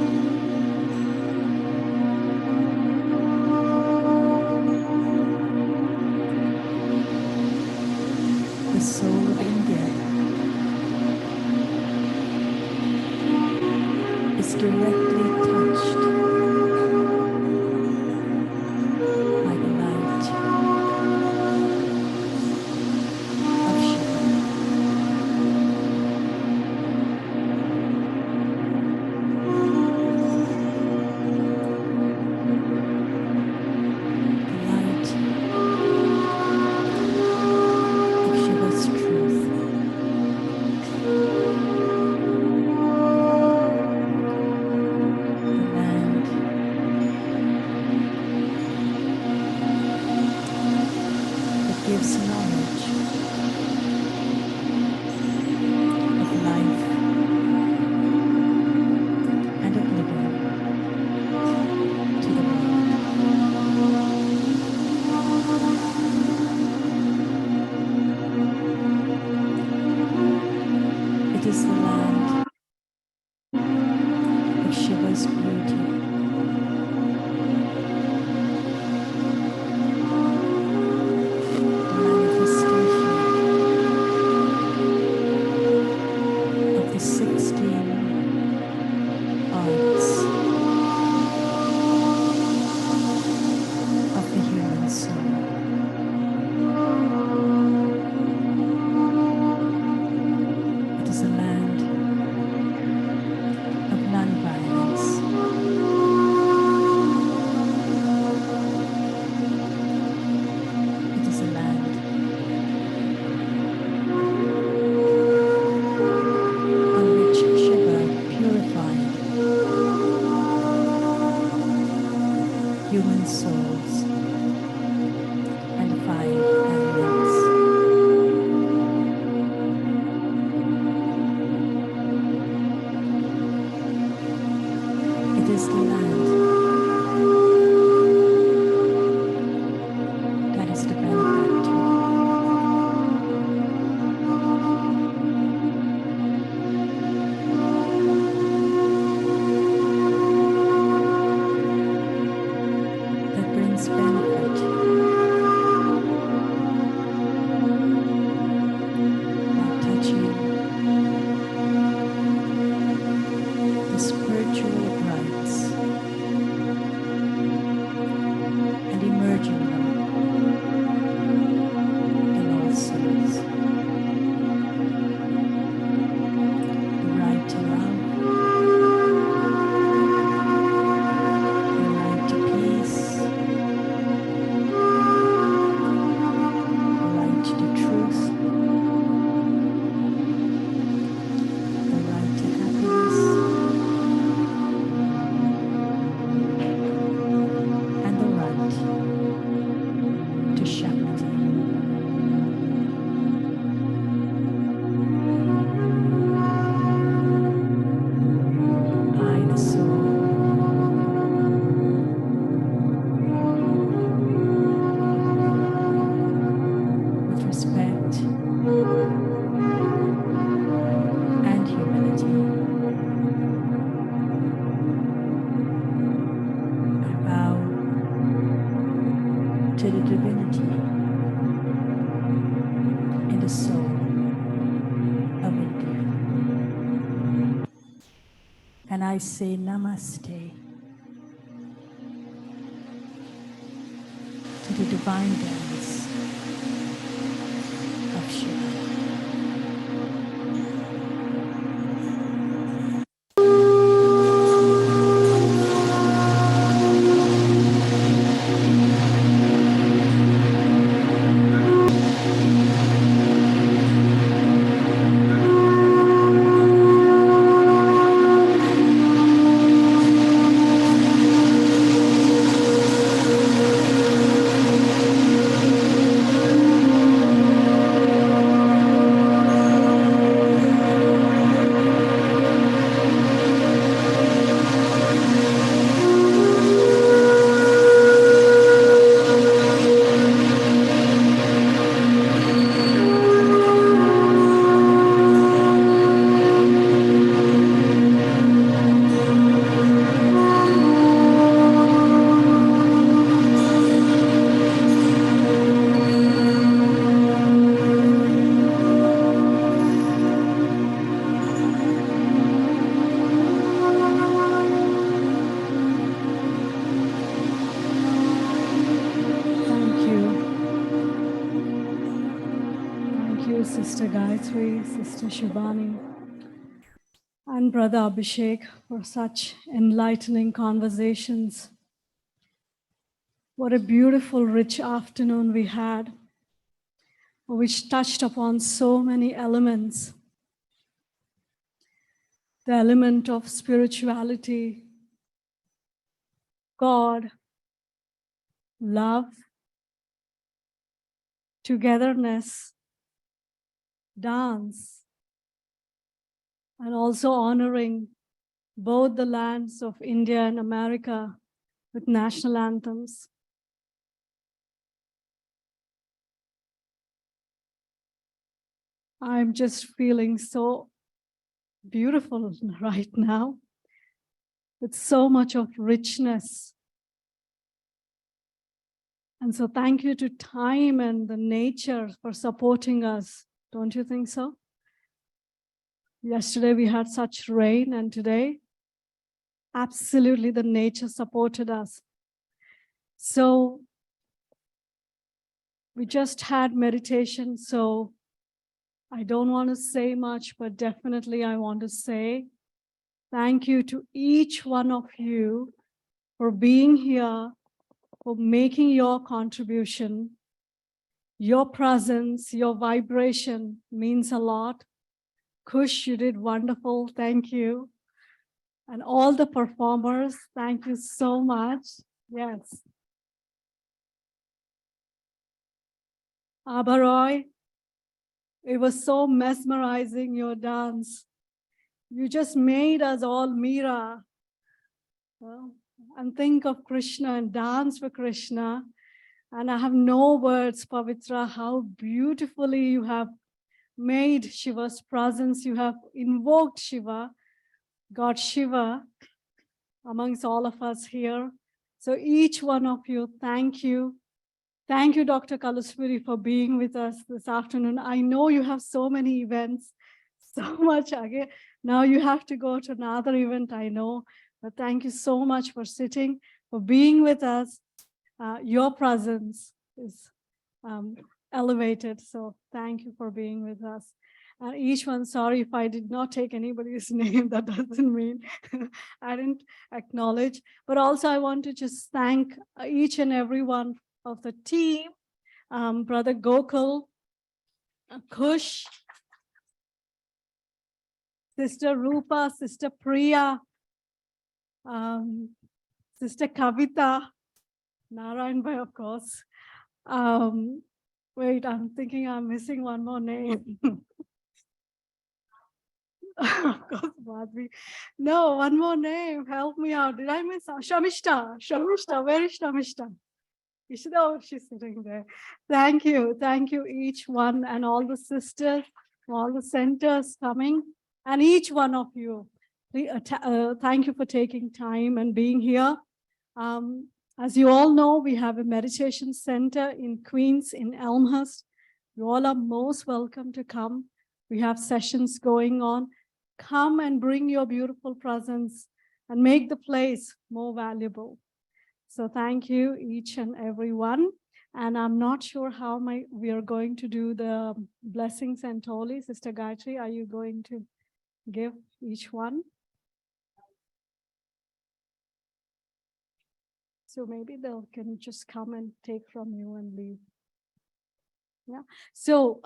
The soul of India is directly touched by the light of Shiva. The light of Shiva's truth. The land that gives knowledge of life and of living to the world. It is the land of Shiva's beauty. The manifestation of the 16 arts of the human soul. It is a land and I say namaste to the divine dance of Shiva. Sister Gayatri, Sister Shivani, and Brother Abhishek for such enlightening conversations. What a beautiful, rich afternoon we had, which touched upon so many elements. The element of spirituality, God, love, togetherness, dance, and also honoring both the lands of India and America with national anthems. I'm just feeling so beautiful right now, with so much of richness. And so thank you to time and the nature for supporting us. Don't you think so? Yesterday we had such rain, and today, absolutely the nature supported us. So we just had meditation, so I don't want to say much, but definitely I want to say thank you to each one of you for being here, for making your contribution. Your presence, your vibration means a lot. Kush, you did wonderful. Thank you. And all the performers, thank you so much. Yes. Abaroy, it was so mesmerizing, your dance. You just made us all Meera. Well, and think of Krishna and dance for Krishna. And I have no words, Pavitra, how beautifully you have made Shiva's presence. You have invoked Shiva, God Shiva, amongst all of us here. So each one of you, thank you. Thank you, Dr. Kalaswari, for being with us this afternoon. I know you have so many events, so much again. Now you have to go to another event, I know. But thank you so much for sitting, for being with us. Your presence is elevated. So thank you for being with us. And each one, sorry if I did not take anybody's name, that doesn't mean I didn't acknowledge. But also I want to just thank each and every one of the team, Brother Gokul, Kush, Sister Rupa, Sister Priya, Sister Kavita, Narayan Bhai, of course. Wait, I'm thinking I'm missing one more name. Of course, Madhvi. No, one more name. Help me out. Did I miss out? Shamishta. Shamishta. Where is Shamishta? Oh, she's sitting there. Thank you. Thank you, each one, and all the sisters, all the centers coming, and each one of you. Thank you for taking time and being here. As you all know, we have a meditation center in Queens, in Elmhurst. You all are most welcome to come. We have sessions going on. come and bring your beautiful presence and make the place more valuable. So thank you, each and every one. And I'm not sure how we are going to do the blessings and Toli. Sister Gayatri, are you going to give each one? So maybe they can just come and take from you and leave. Yeah. So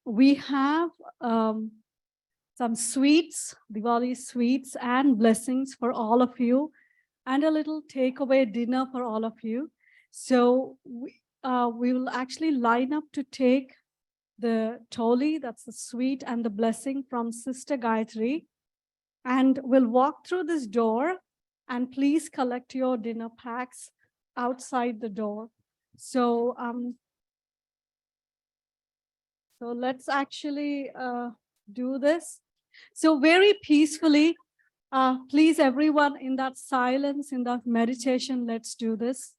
we have some sweets, Diwali sweets and blessings for all of you, and a little takeaway dinner for all of you. So we will actually line up to take the Toli, that's the sweet, and the blessing from Sister Gayatri. And we'll walk through this door, and please collect your dinner packs outside the door. So, so let's actually do this. So very peacefully, please everyone in that silence, in that meditation, let's do this.